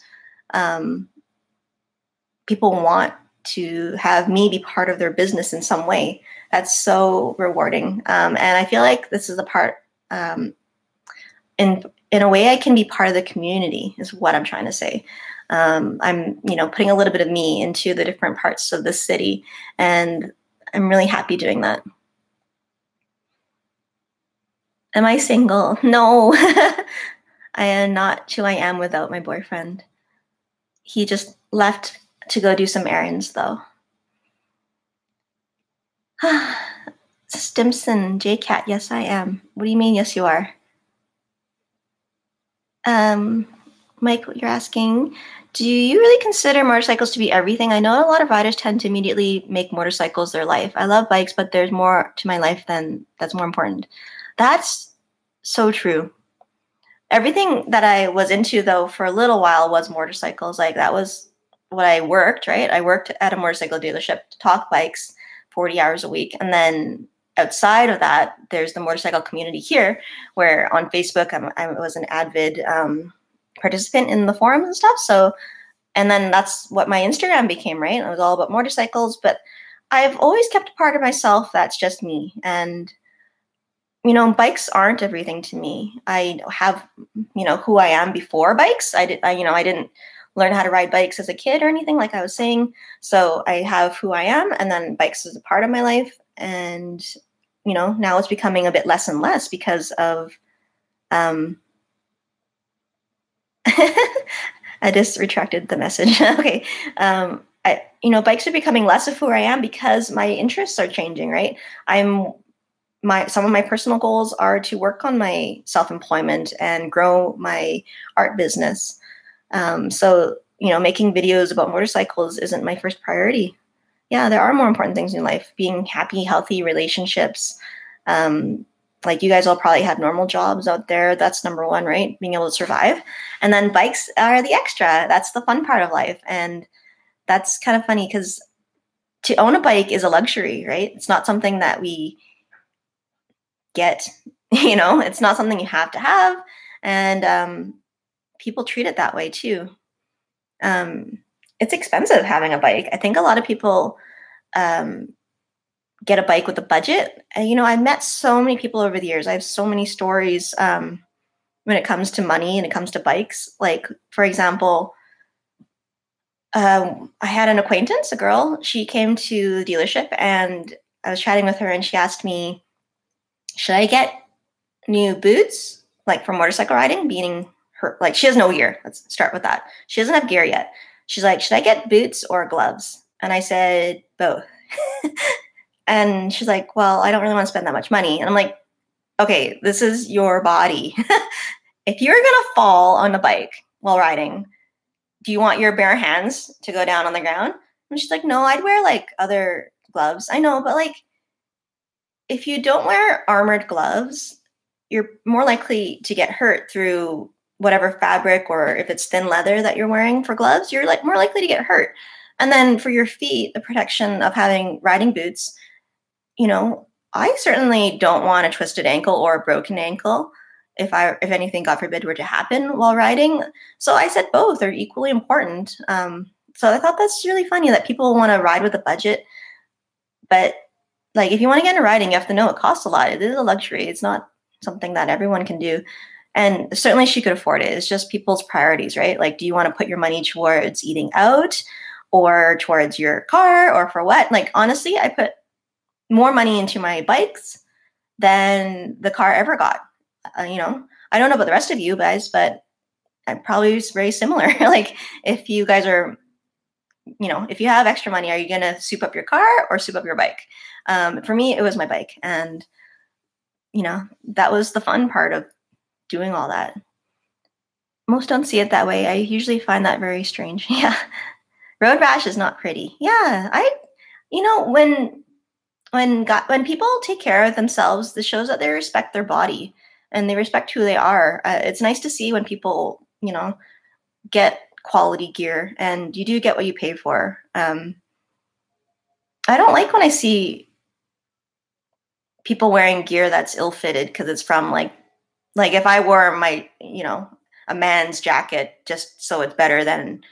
people want to have me be part of their business in some way. That's so rewarding. And I feel like this is a part, in a way I can be part of the community is what I'm trying to say. I'm, putting a little bit of me into the different parts of the city, and I'm really happy doing that. Am I single? No, I am not who I am without my boyfriend. He just left to go do some errands, though. Stimson, JCat, yes, I am. What do you mean, yes, you are? Mike, you're asking, do you really consider motorcycles to be everything? I know a lot of riders tend to immediately make motorcycles their life. I love bikes, but there's more to my life that's more important. That's so true. Everything that I was into, though, for a little while was motorcycles. Like, that was what I worked, right? I worked at a motorcycle dealership to talk bikes 40 hours a week. And then outside of that, there's the motorcycle community here, where on Facebook, I was an avid participant in the forums and stuff. So, and then that's what my Instagram became, right? It was all about motorcycles, but I've always kept a part of myself that's just me. And bikes aren't everything to me. I have, who I am before bikes. I didn't learn how to ride bikes as a kid or anything, like I was saying. So I have who I am, and then bikes is a part of my life. And, now it's becoming a bit less and less because of, I just retracted the message. Okay. Bikes are becoming less of who I am because my interests are changing, right? Some of my personal goals are to work on my self-employment and grow my art business. So, making videos about motorcycles isn't my first priority. Yeah, there are more important things in life. Being happy, healthy relationships. Like you guys all probably have normal jobs out there. That's number one, right? Being able to survive. And then bikes are the extra. That's the fun part of life. And that's kind of funny because to own a bike is a luxury, right? It's not something that we get It's not something you have to have. And people treat it that way too. It's expensive having a bike. I think a lot of people um, get a bike with a budget. And, I've met so many people over the years. I have so many stories when it comes to money and it comes to bikes. Like, for example, I had an acquaintance, a girl. She came to the dealership and I was chatting with her and she asked me, should I get new boots, like for motorcycle riding, meaning her, like she has no gear. Let's start with that. She doesn't have gear yet. She's like, should I get boots or gloves? And I said, both. And she's like, well, I don't really want to spend that much money. And I'm like, okay, this is your body. If you're going to fall on a bike while riding, do you want your bare hands to go down on the ground? And she's like, no, I'd wear like other gloves. I know, but like if you don't wear armored gloves, you're more likely to get hurt through whatever fabric, or if it's thin leather that you're wearing for gloves, you're like more likely to get hurt. And then for your feet, the protection of having riding boots, I certainly don't want a twisted ankle or a broken ankle if anything, God forbid, were to happen while riding. So I said both are equally important. So I thought that's really funny that people want to ride with a budget, but like if you want to get into riding, you have to know it costs a lot. It is a luxury. It's not something that everyone can do. And certainly she could afford it. It's just people's priorities, right? Like, do you want to put your money towards eating out or towards your car or for what? Like, honestly, I put more money into my bikes than the car ever got. I don't know about the rest of you guys, but I'm probably very similar. Like if you guys are, if you have extra money, are you going to soup up your car or soup up your bike? For me, it was my bike. And, that was the fun part of doing all that. Most don't see it that way. I usually find that very strange. Yeah. Road rash is not pretty. Yeah. When people take care of themselves, this shows that they respect their body and they respect who they are. It's nice to see when people, get quality gear and you do get what you pay for. I don't like when I see people wearing gear that's ill-fitted because it's from like if I wore my, a man's jacket just so it's better than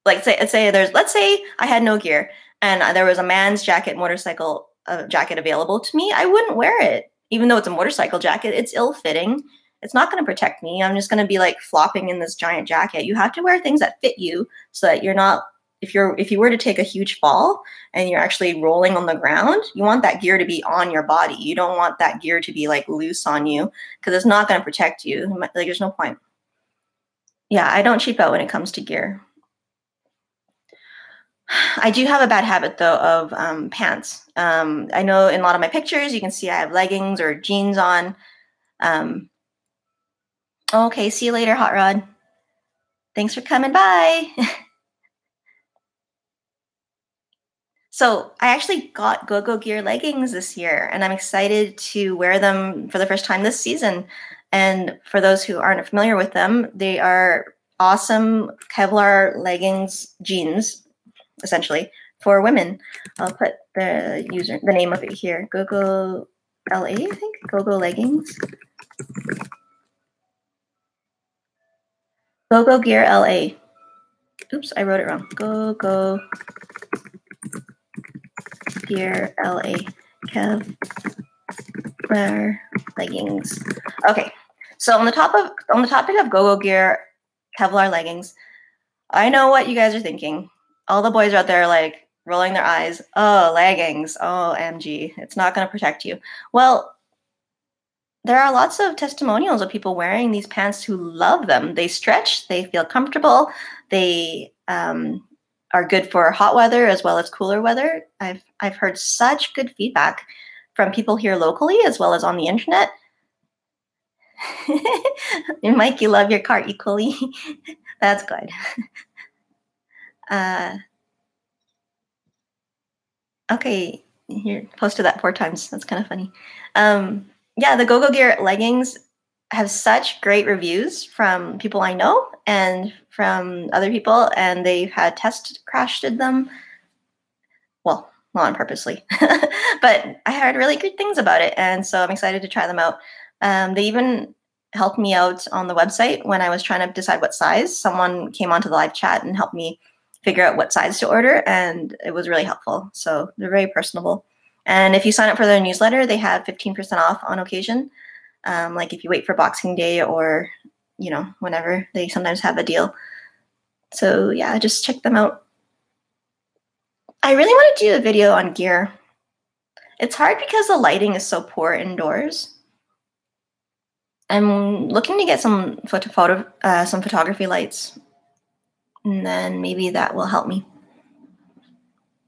let's say I had no gear and there was a man's motorcycle jacket available to me, I wouldn't wear it. Even though it's a motorcycle jacket, it's ill-fitting. It's not going to protect me. I'm just going to be like flopping in this giant jacket. You have to wear things that fit you so that you're not, if you were to take a huge fall and you're actually rolling on the ground, you want that gear to be on your body. You don't want that gear to be like loose on you because it's not going to protect you. Like there's no point. Yeah, I don't cheap out when it comes to gear. I do have a bad habit though of pants. I know in a lot of my pictures you can see I have leggings or jeans on. Okay, see you later, Hot Rod. Thanks for coming by. So I actually got Go-Go Gear leggings this year, and I'm excited to wear them for the first time this season. And for those who aren't familiar with them, they are awesome Kevlar leggings, jeans, essentially, for women. I'll put the name of it here. Go-Go LA, I think. Go-Go leggings. Go-Go Gear LA. Oops, I wrote it wrong. Go-Go Gear LA. Kevlar leggings. Okay, so on the topic of Go-Go Gear Kevlar leggings, I know what you guys are thinking. All the boys out there like rolling their eyes. Oh, leggings. Oh, MG. It's not going to protect you. Well, there are lots of testimonials of people wearing these pants who love them. They stretch. They feel comfortable. They are good for hot weather as well as cooler weather. I've heard such good feedback from people here locally as well as on the internet. Mike, you love your car equally. That's good. Okay, you posted that 4 times. That's kind of funny. Yeah, the Go-Go Gear leggings have such great reviews from people I know and from other people, and they've had test crashed them. Well, not purposely, but I heard really good things about it, and so I'm excited to try them out. They even helped me out on the website when I was trying to decide what size. Someone came onto the live chat and helped me figure out what size to order, and it was really helpful. So they're very personable. And if you sign up for their newsletter, they have 15% off on occasion. Like if you wait for Boxing Day or, whenever, they sometimes have a deal. So yeah, just check them out. I really want to do a video on gear. It's hard because the lighting is so poor indoors. I'm looking to get some photography lights, and then maybe that will help me.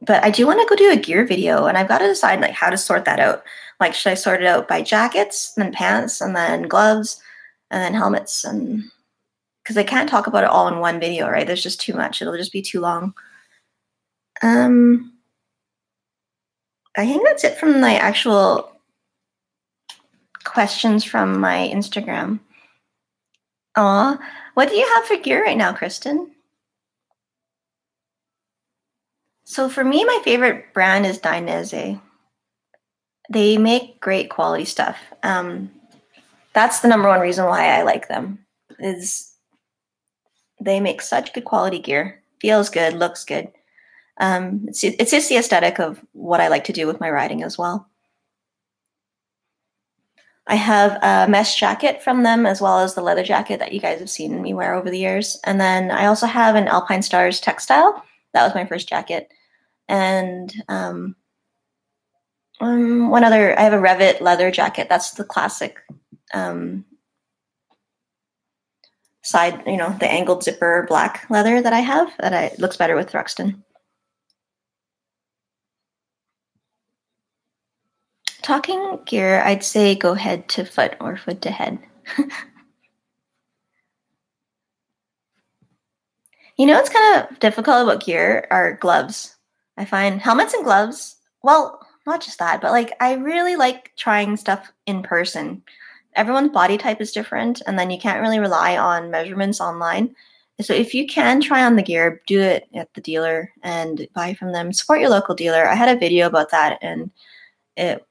But I do want to go do a gear video, and I've got to decide like how to sort that out. Like, should I sort it out by jackets, then pants, and then gloves, and then helmets? And because I can't talk about it all in one video, right? There's just too much. It'll just be too long. I think that's it from my actual questions from my Instagram. Aw, what do you have for gear right now, Kristen? So for me, my favorite brand is Dainese. They make great quality stuff. That's the number one reason why I like them, is they make such good quality gear. Feels good, looks good. It's just the aesthetic of what I like to do with my riding as well. I have a mesh jacket from them, as well as the leather jacket that you guys have seen me wear over the years. And then I also have an Alpine Stars textile. That was my first jacket. And one other, I have a Revit leather jacket. That's the classic side, the angled zipper black leather that I have, that looks better with Thruxton. Talking gear, I'd say go head to foot or foot to head. What's kind of difficult about gear are gloves. I find helmets and gloves, well, not just that, but like I really like trying stuff in person. Everyone's body type is different, and then you can't really rely on measurements online. So if you can try on the gear, do it at the dealer and buy from them. Support your local dealer. I had a video about that, and it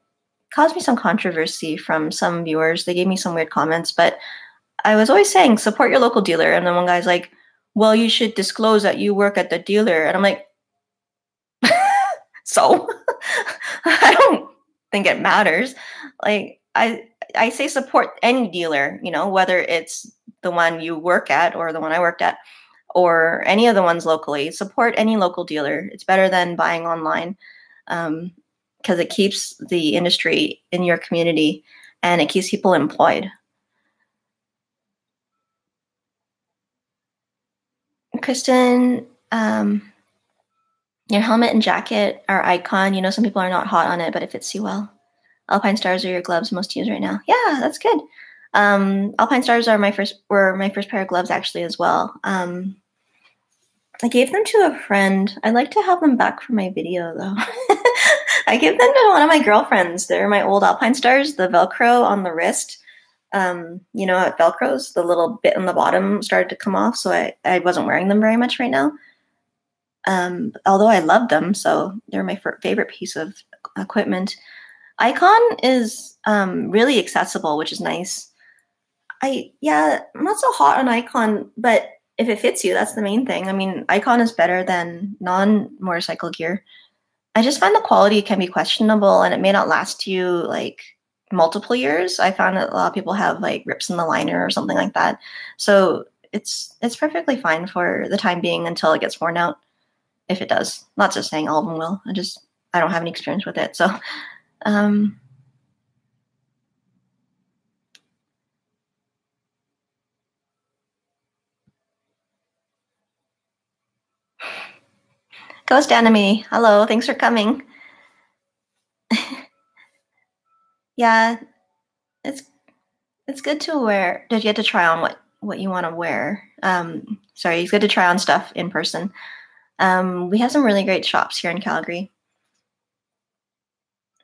caused me some controversy from some viewers. They gave me some weird comments, but I was always saying support your local dealer. And then one guy's like, well, you should disclose that you work at the dealer. And I'm like, so I don't think it matters. Like I say support any dealer, whether it's the one you work at or the one I worked at or any of the ones locally. Support any local dealer. It's better than buying online, because it keeps the industry in your community and it keeps people employed. Kristen, your helmet and jacket are icon. Some people are not hot on it, but it fits you well. Alpine Stars are your gloves most used right now. Yeah, that's good. Alpine Stars were my first pair of gloves actually as well. I gave them to a friend. I'd like to have them back for my video though. I gave them to one of my girlfriends. They're my old Alpine Stars, the Velcro on the wrist. At Velcros, the little bit on the bottom started to come off, so I wasn't wearing them very much right now. Although I love them, so they're my favorite piece of equipment. Icon is really accessible, which is nice. I'm not so hot on Icon, but if it fits you, that's the main thing. I mean, Icon is better than non-motorcycle gear. I just find the quality can be questionable, and it may not last you like multiple years. I found that a lot of people have like rips in the liner or something like that. So it's perfectly fine for the time being until it gets worn out, if it does. Not just saying all of them will. I don't have any experience with it. So Ghost Enemy, hello, thanks for coming. Yeah, it's good to wear. Did you get to try on what you want to wear? Sorry, it's good to try on stuff in person. We have some really great shops here in Calgary.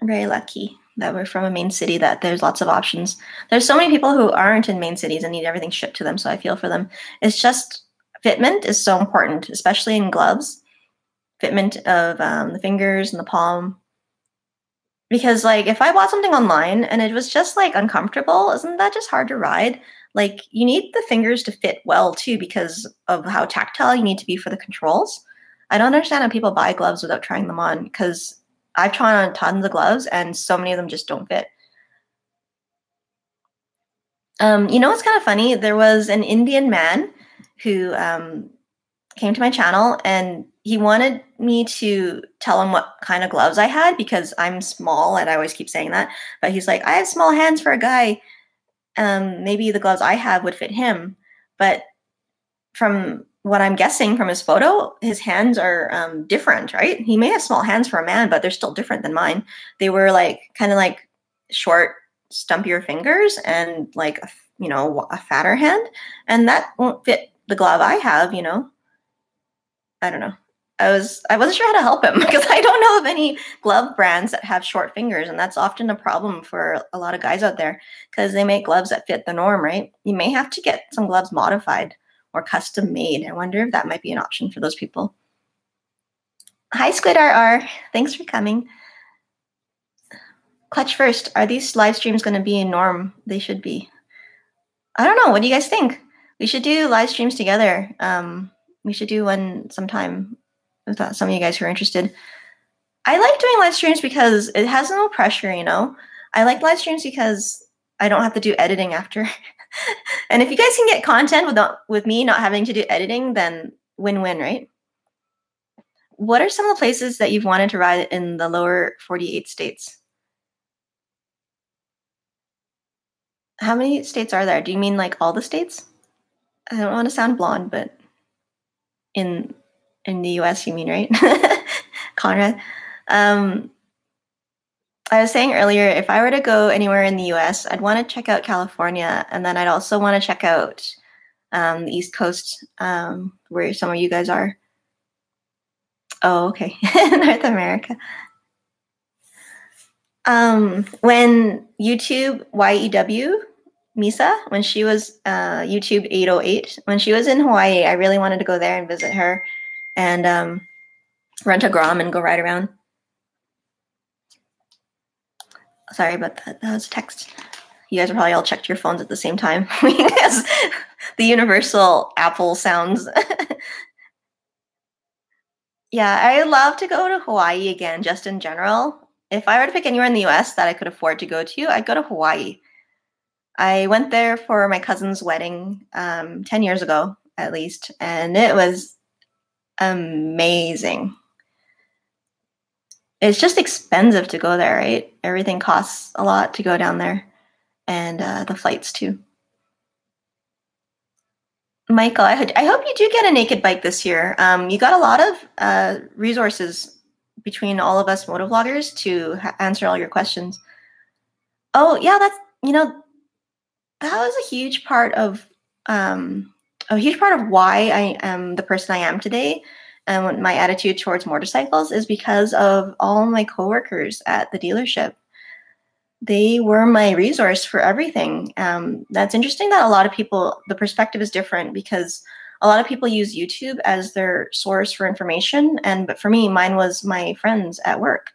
I'm very lucky that we're from a main city, that there's lots of options. There's so many people who aren't in main cities and need everything shipped to them, so I feel for them. It's just fitment is so important, especially in gloves. Fitment of the fingers and the palm. Because like if I bought something online and it was just like uncomfortable, isn't that just hard to ride? Like you need the fingers to fit well too because of how tactile you need to be for the controls. I don't understand how people buy gloves without trying them on because I've tried on tons of gloves and so many of them just don't fit. You know what's kind of funny? There was an Indian man who came to my channel and he wanted me to tell him what kind of gloves I had because I'm small and I always keep saying that. But he's like, I have small hands for a guy. Maybe the gloves I have would fit him. But from what I'm guessing from his photo, his hands are different, right? He may have small hands for a man, but they're still different than mine. They were like kind of like short, stumpier fingers and like, a fatter hand. And that won't fit the glove I have, I don't know. I wasn't sure how to help him because I don't know of any glove brands that have short fingers, and that's often a problem for a lot of guys out there because they make gloves that fit the norm, right? You may have to get some gloves modified or custom made. I wonder if that might be an option for those people. Hi, Squid RR. Thanks for coming. Clutch first. Are these live streams going to be a norm? They should be. I don't know. What do you guys think? We should do live streams together. We should do one sometime with some of you guys who are interested. I like doing live streams because it has no pressure, I like live streams because I don't have to do editing after. And if you guys can get content with me not having to do editing, then win-win, right? What are some of the places that you've wanted to ride in the lower 48 states? How many states are there? Do you mean like all the states? I don't want to sound blonde, but in the US, you mean, right? Conrad. I was saying earlier, if I were to go anywhere in the US, I'd want to check out California, and then I'd also want to check out the East Coast, where some of you guys are. Oh, okay. North America. When YouTube YEW Misa, when she was YouTube 808, when she was in Hawaii, I really wanted to go there and visit her and rent a Grom and go ride around. Sorry about that. That was a text. You guys probably all checked your phones at the same time because the universal Apple sounds. Yeah, I love to go to Hawaii again, just in general. If I were to pick anywhere in the US that I could afford to go to, I'd go to Hawaii. I went there for my cousin's wedding 10 years ago, at least, and it was amazing. It's just expensive to go there, right? Everything costs a lot to go down there, and the flights too. Michael, I hope you do get a naked bike this year. You got a lot of resources between all of us motovloggers to answer all your questions. Oh yeah, that was a huge part of why I am the person I am today. And my attitude towards motorcycles is because of all my coworkers at the dealership. They were my resource for everything. That's interesting that a lot of people, the perspective is different because a lot of people use YouTube as their source for information. But for me, mine was my friends at work.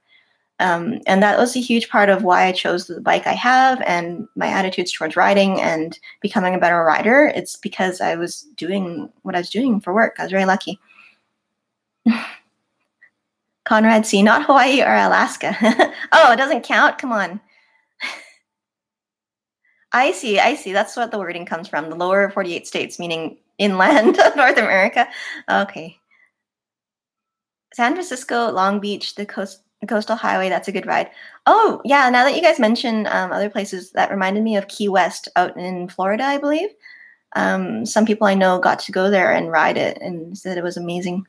And that was a huge part of why I chose the bike I have and my attitudes towards riding and becoming a better rider. It's because I was doing what I was doing for work. I was very lucky. Conrad C, not Hawaii or Alaska. Oh, it doesn't count? Come on. I see. That's what the wording comes from. The lower 48 states, meaning inland North America. Okay. San Francisco, Long Beach, the coastal highway, that's a good ride. Oh, yeah, now that you guys mentioned other places, that reminded me of Key West out in Florida, I believe. Some people I know got to go there and ride it and said it was amazing.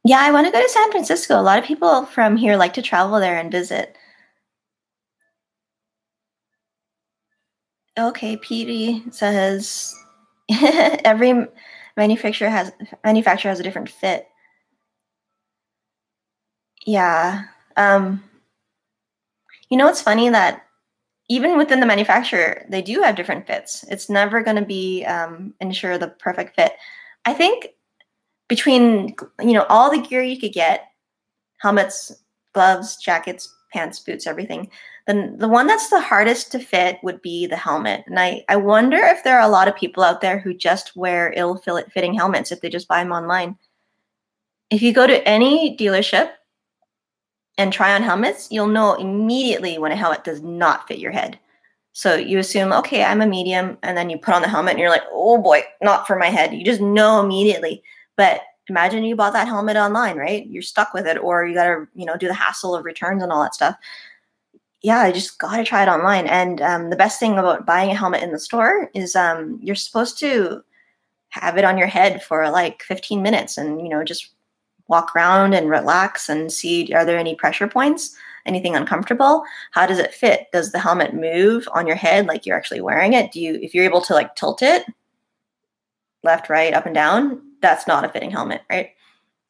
Yeah, I want to go to San Francisco. A lot of people from here like to travel there and visit. Okay, Petey says every manufacturer has a different fit. Yeah. It's funny that even within the manufacturer, they do have different fits. It's never going to be ensure the perfect fit. I think between, you know, all the gear you could get, helmets, gloves, jackets, pants, boots, everything, then the one that's the hardest to fit would be the helmet. And I wonder if there are a lot of people out there who just wear ill-fitting helmets if they just buy them online. If you go to any dealership and try on helmets, you'll know immediately when a helmet does not fit your head. So you assume, okay, I'm a medium, and then you put on the helmet and you're like, oh boy, not for my head. You just know immediately. But imagine you bought that helmet online, right? You're stuck with it, or you got to, you know, do the hassle of returns and all that stuff. Yeah, I just got to try it online. And the best thing about buying a helmet in the store is you're supposed to have it on your head for like 15 minutes and, you know, just walk around and relax and see, are there any pressure points, anything uncomfortable? How does it fit? Does the helmet move on your head like you're actually wearing it? If you're able to like tilt it left, right, up and down, that's not a fitting helmet, right?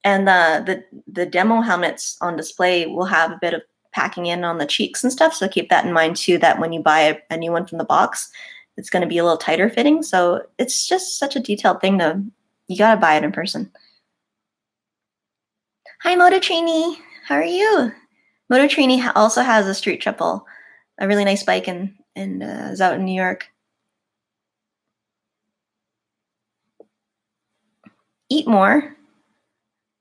And the demo helmets on display will have a bit of packing in on the cheeks and stuff. So keep that in mind too, that when you buy a new one from the box, it's going to be a little tighter fitting. So it's just such a detailed thing you got to buy it in person. Hi, Moto Trini. How are you? Moto Trini also has a street triple, a really nice bike, and is out in New York. Eat more.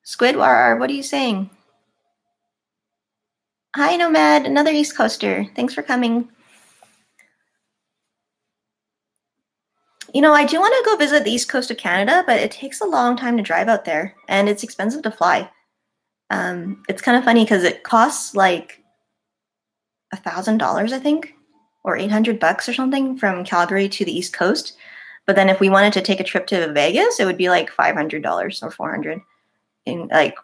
Squidwar, what are you saying? Hi, Nomad, another East Coaster. Thanks for coming. You know, I do want to go visit the East Coast of Canada, but it takes a long time to drive out there, and it's expensive to fly. It's kind of funny because it costs like $1,000, I think, or $800 or something from Calgary to the East Coast. But then if we wanted to take a trip to Vegas, it would be like $500 or $400 in like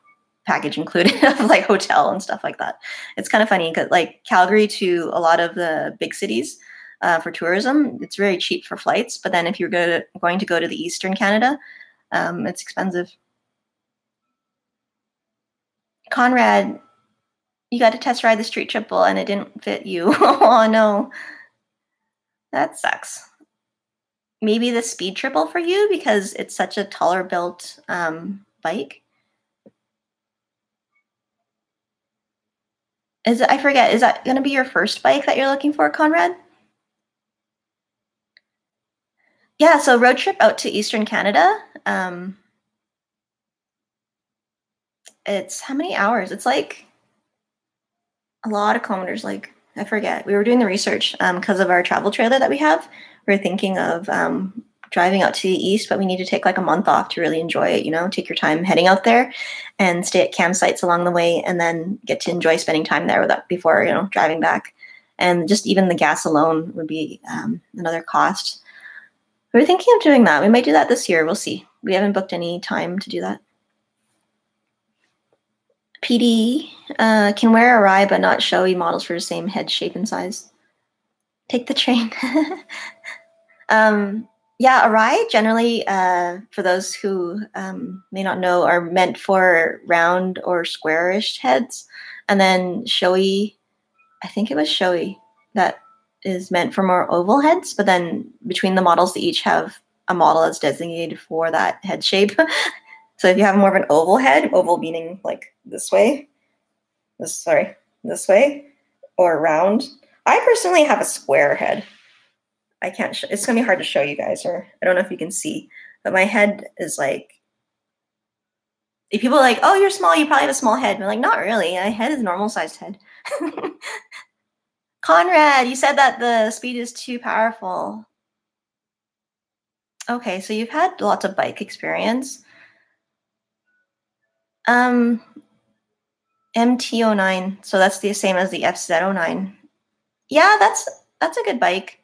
package included of like hotel and stuff like that. It's kind of funny because like Calgary to a lot of the big cities for tourism, it's very cheap for flights. But then if you're going to go to the Eastern Canada, it's expensive. Conrad, you got to test ride the street triple and it didn't fit you. Oh no, that sucks. Maybe the speed triple for you because it's such a taller built bike. I forget, is that going to be your first bike that you're looking for, Conrad? Yeah, so road trip out to Eastern Canada. It's how many hours? It's like a lot of kilometers. Like, I forget. We were doing the research because of our travel trailer that we have. We're thinking of driving out to the east, but we need to take like a month off to really enjoy it, you know, take your time heading out there and stay at campsites along the way and then get to enjoy spending time there before, you know, driving back. And just even the gas alone would be another cost. We're thinking of doing that. We might do that this year. We'll see. We haven't booked any time to do that. PD can wear a rye but not showy models for the same head shape and size. Take the train. Yeah, a rye generally, for those who may not know, are meant for round or squarish heads. And then showy, I think it was showy, that is meant for more oval heads. But then between the models, they each have a model that's designated for that head shape. So if you have more of an oval head, oval meaning like this way, this way, or round. I personally have a square head. I can't it's going to be hard to show you guys, or I don't know if you can see, but my head is like, if people are like, oh, you're small, you probably have a small head. I'm like, not really. My head is a normal sized head. Conrad, you said that the speed is too powerful. Okay, so you've had lots of bike experience. MT09, so that's the same as the FZ09. Yeah, that's a good bike.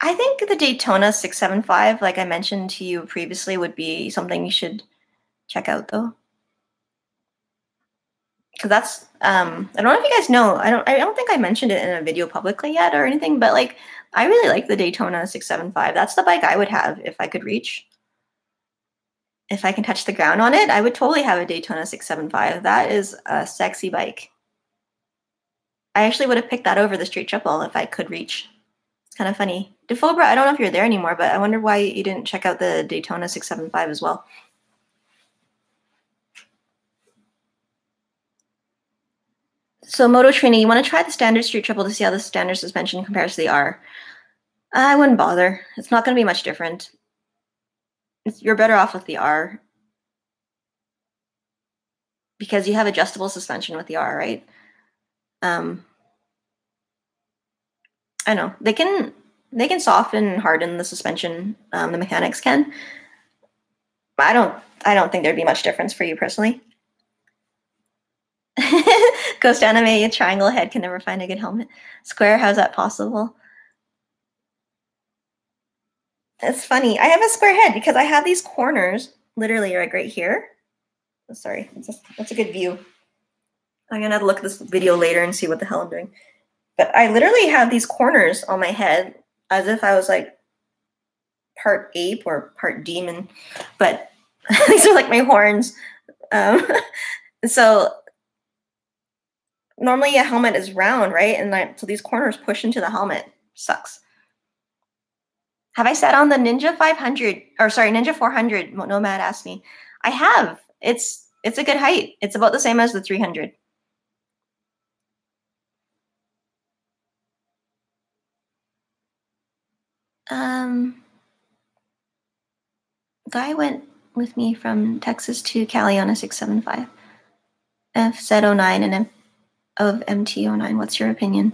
I think the Daytona 675, like I mentioned to you previously, would be something you should check out, though. Because that's I don't know if you guys know. I don't think I mentioned it in a video publicly yet or anything, but like I really like the Daytona 675. That's the bike I would have if I could reach. If I can touch the ground on it, I would totally have a Daytona 675. That is a sexy bike. I actually would have picked that over the Street Triple if I could reach. It's kind of funny. DeFobra, I don't know if you're there anymore, but I wonder why you didn't check out the Daytona 675 as well. So Moto Trini, you want to try the standard street triple to see how the standard suspension compares to the R. I wouldn't bother. It's not going to be much different. You're better off with the R because you have adjustable suspension with the R, right? I know they can soften and harden the suspension. The mechanics can. But I don't think there'd be much difference for you personally. Ghost anime, triangle head can never find a good helmet. Square, how's that possible? It's funny. I have a square head because I have these corners literally right here. Oh, sorry, that's a good view. I'm gonna have to look at this video later and see what the hell I'm doing. But I literally have these corners on my head as if I was like part ape or part demon. But these are like my horns. So normally a helmet is round, right? And so these corners push into the helmet. Sucks. Have I sat on the Ninja 500 or sorry, Ninja 400? Nomad asked me. I have. It's a good height. It's about the same as the 300. Guy went with me from Texas to Cali on a 675. FZ09 and of MT09. What's your opinion?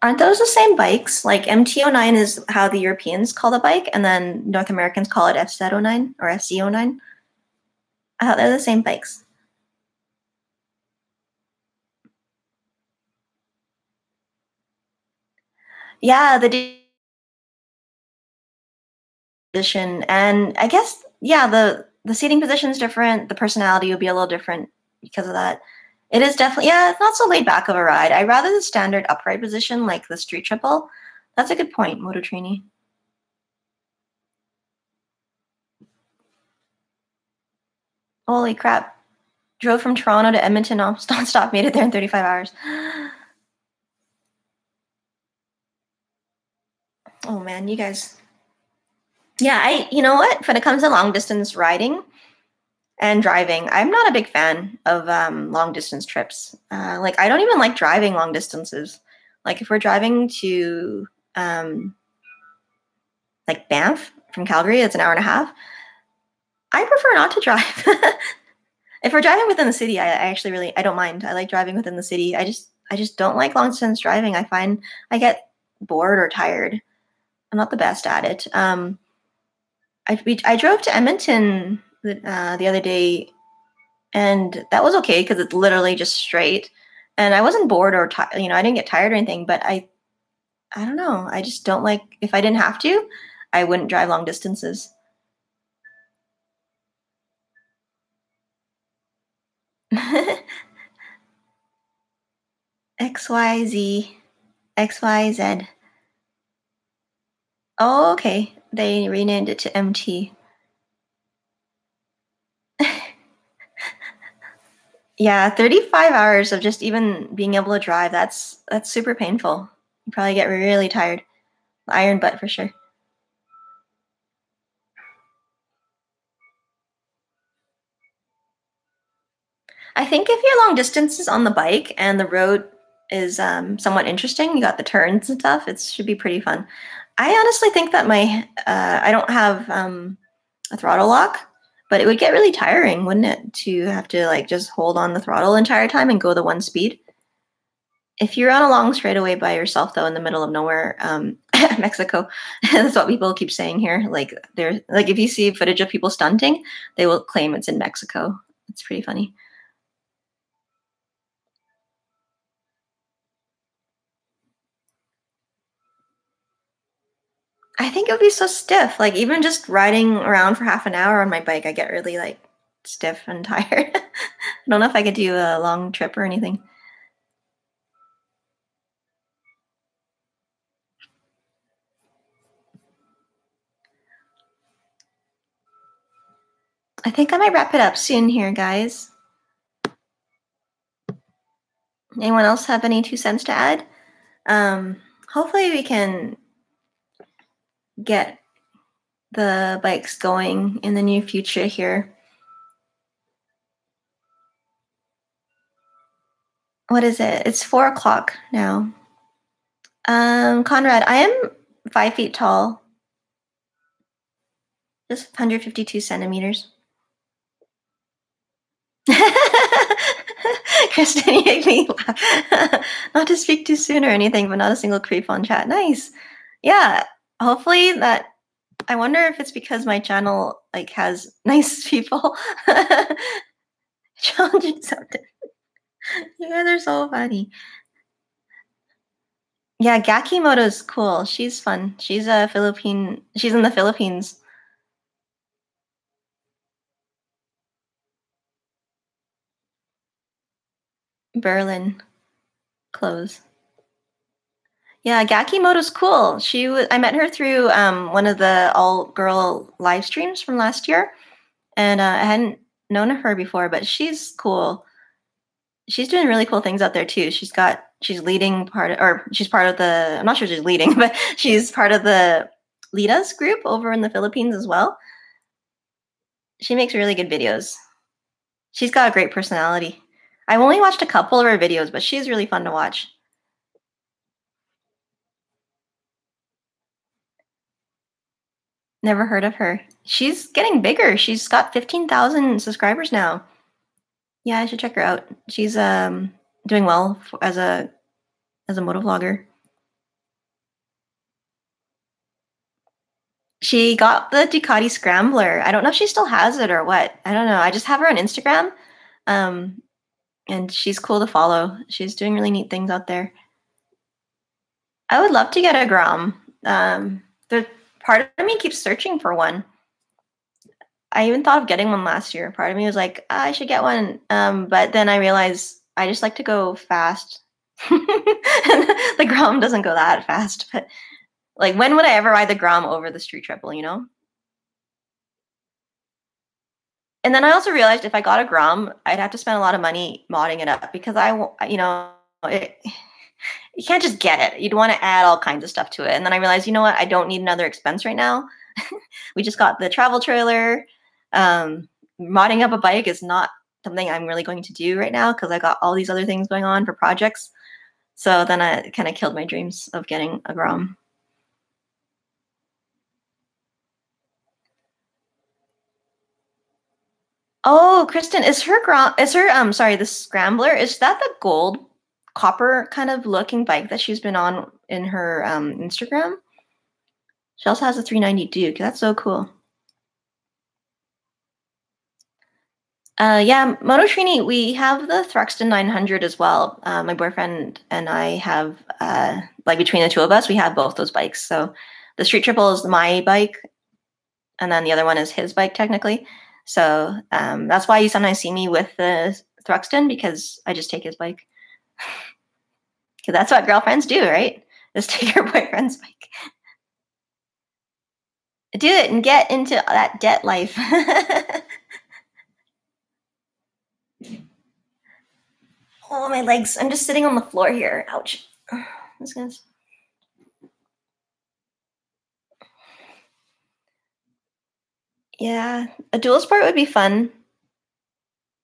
Aren't those the same bikes? Like MT09 is how the Europeans call the bike, and then North Americans call it FZ09 or FZ09. I thought they're the same bikes. Yeah, the position, and I guess the seating position is different. The personality will be a little different because of that. It is definitely it's not so laid back of a ride. I'd rather the standard upright position like the street triple. That's a good point, Moto Trini. Holy crap. Drove from Toronto to Edmonton non-stop, made it there in 35 hours. Oh man, you guys. Yeah, you know what? When it comes to long distance riding and driving, I'm not a big fan of long distance trips. Like I don't even like driving long distances. Like if we're driving to like Banff from Calgary, it's an hour and a half. I prefer not to drive. If we're driving within the city, I actually really I don't mind. I like driving within the city. I just don't like long distance driving. I find I get bored or tired. I'm not the best at it. I drove to Edmonton the other day, and that was okay because it's literally just straight, and I wasn't bored or tired. I didn't get tired or anything. But I don't know. I just don't like if I didn't have to, I wouldn't drive long distances. XYZ, XYZ. Oh, okay. They renamed it to MT. Yeah, 35 hours of just even being able to drive, that's super painful. You probably get really tired. Iron butt for sure. I think if your long distance is on the bike and the road is somewhat interesting, you got the turns and stuff, it should be pretty fun. I honestly think that I don't have a throttle lock, but it would get really tiring, wouldn't it, to have to like just hold on the throttle the entire time and go the one speed? If you're on a long straightaway by yourself, though, in the middle of nowhere, Mexico, that's what people keep saying here. Like if you see footage of people stunting, they will claim it's in Mexico. It's pretty funny. I think it would be so stiff. Like even just riding around for half an hour on my bike, I get really like stiff and tired. I don't know if I could do a long trip or anything. I think I might wrap it up soon here, guys. Anyone else have any 2 cents to add? Hopefully we can get the bikes going in the near future here. What is it? It's 4 o'clock now. Conrad, I am 5 feet tall, just 152 centimeters. Kristen, you make me laugh. Not to speak too soon or anything, but not a single creep on chat. Nice. Yeah. Hopefully that. I wonder if it's because my channel like has nice people. Challenging something. You guys are so funny. Yeah, Gakimoto's cool. She's fun. She's a Philippine. She's in the Philippines. Berlin. Clothes. Yeah, Gakimoto's cool. I met her through one of the all-girl live streams from last year, and I hadn't known her before, but she's cool. She's doing really cool things out there too. She's leading she's part of the. I'm not sure she's leading, but she's part of the Lita's group over in the Philippines as well. She makes really good videos. She's got a great personality. I've only watched a couple of her videos, but she's really fun to watch. Never heard of her. She's getting bigger. She's got 15,000 subscribers now. Yeah, I should check her out. She's doing well as a motovlogger. She got the Ducati Scrambler. I don't know if she still has it or what. I don't know. I just have her on Instagram. And she's cool to follow. She's doing really neat things out there. I would love to get a Grom. The part of me keeps searching for one. I even thought of getting one last year. Part of me was like, I should get one. But then I realized I just like to go fast. The Grom doesn't go that fast. But like, when would I ever ride the Grom over the street triple, you know? And then I also realized if I got a Grom, I'd have to spend a lot of money modding it up because you can't just get it. You'd want to add all kinds of stuff to it. And then I realized, you know what? I don't need another expense right now. We just got the travel trailer. Modding up a bike is not something I'm really going to do right now because I got all these other things going on for projects. So then I kind of killed my dreams of getting a Grom. Oh, Kristen, the Scrambler, is that the gold copper kind of looking bike that she's been on in her Instagram? She also has a 390 Duke. That's so cool. Yeah, Moto Trini, we have the Thruxton 900 as well. My boyfriend and I have, like between the two of us, we have both those bikes. So the Street Triple is my bike, and then the other one is his bike technically. So that's why you sometimes see me with the Thruxton, because I just take his bike. Because that's what girlfriends do, right? Just take her boyfriend's bike. Do it and get into that debt life. Oh, my legs. I'm just sitting on the floor here. Ouch. Yeah, a dual sport would be fun.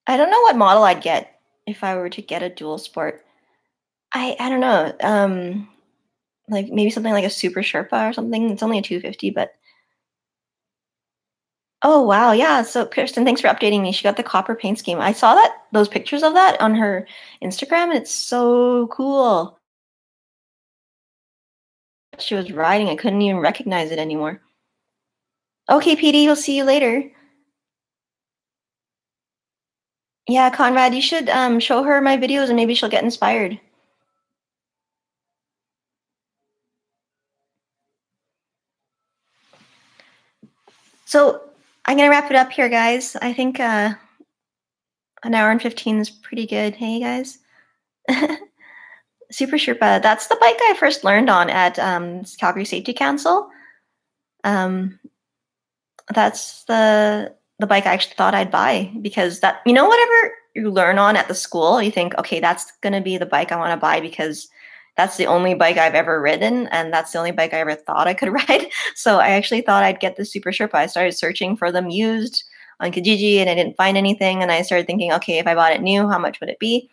I don't know what model I'd get if I were to get a dual sport. I don't know. Like maybe something like a Super Sherpa or something. It's only a 250, but oh wow, yeah. So Kristen, thanks for updating me. She got the copper paint scheme. I saw those pictures of that on her Instagram, and it's so cool. She was riding. I couldn't even recognize it anymore. Okay, PD, we'll see you later. Yeah, Conrad, you should show her my videos and maybe she'll get inspired. So I'm gonna wrap it up here, guys. I think an hour and 15 is pretty good. Hey, guys. Super Sherpa. That's the bike I first learned on at Calgary Safety Council. That's the bike I actually thought I'd buy because whatever you learn on at the school, you think, okay, that's going to be the bike I want to buy because that's the only bike I've ever ridden and that's the only bike I ever thought I could ride. So I actually thought I'd get the Super Sherpa. I started searching for them used on Kijiji and I didn't find anything. And I started thinking, okay, if I bought it new, how much would it be?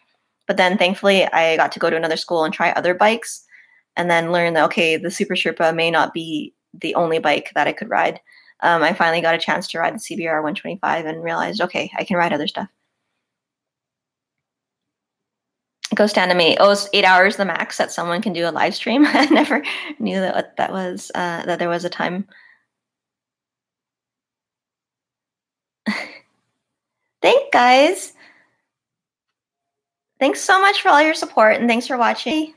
But then thankfully I got to go to another school and try other bikes and then learn that, okay, the Super Sherpa may not be the only bike that I could ride. I finally got a chance to ride the CBR 125 and realized, okay, I can ride other stuff. Ghost Anime. Oh, it's 8 hours the max that someone can do a live stream. I never knew that was that there was a time. Thanks, guys. Thanks so much for all your support and thanks for watching.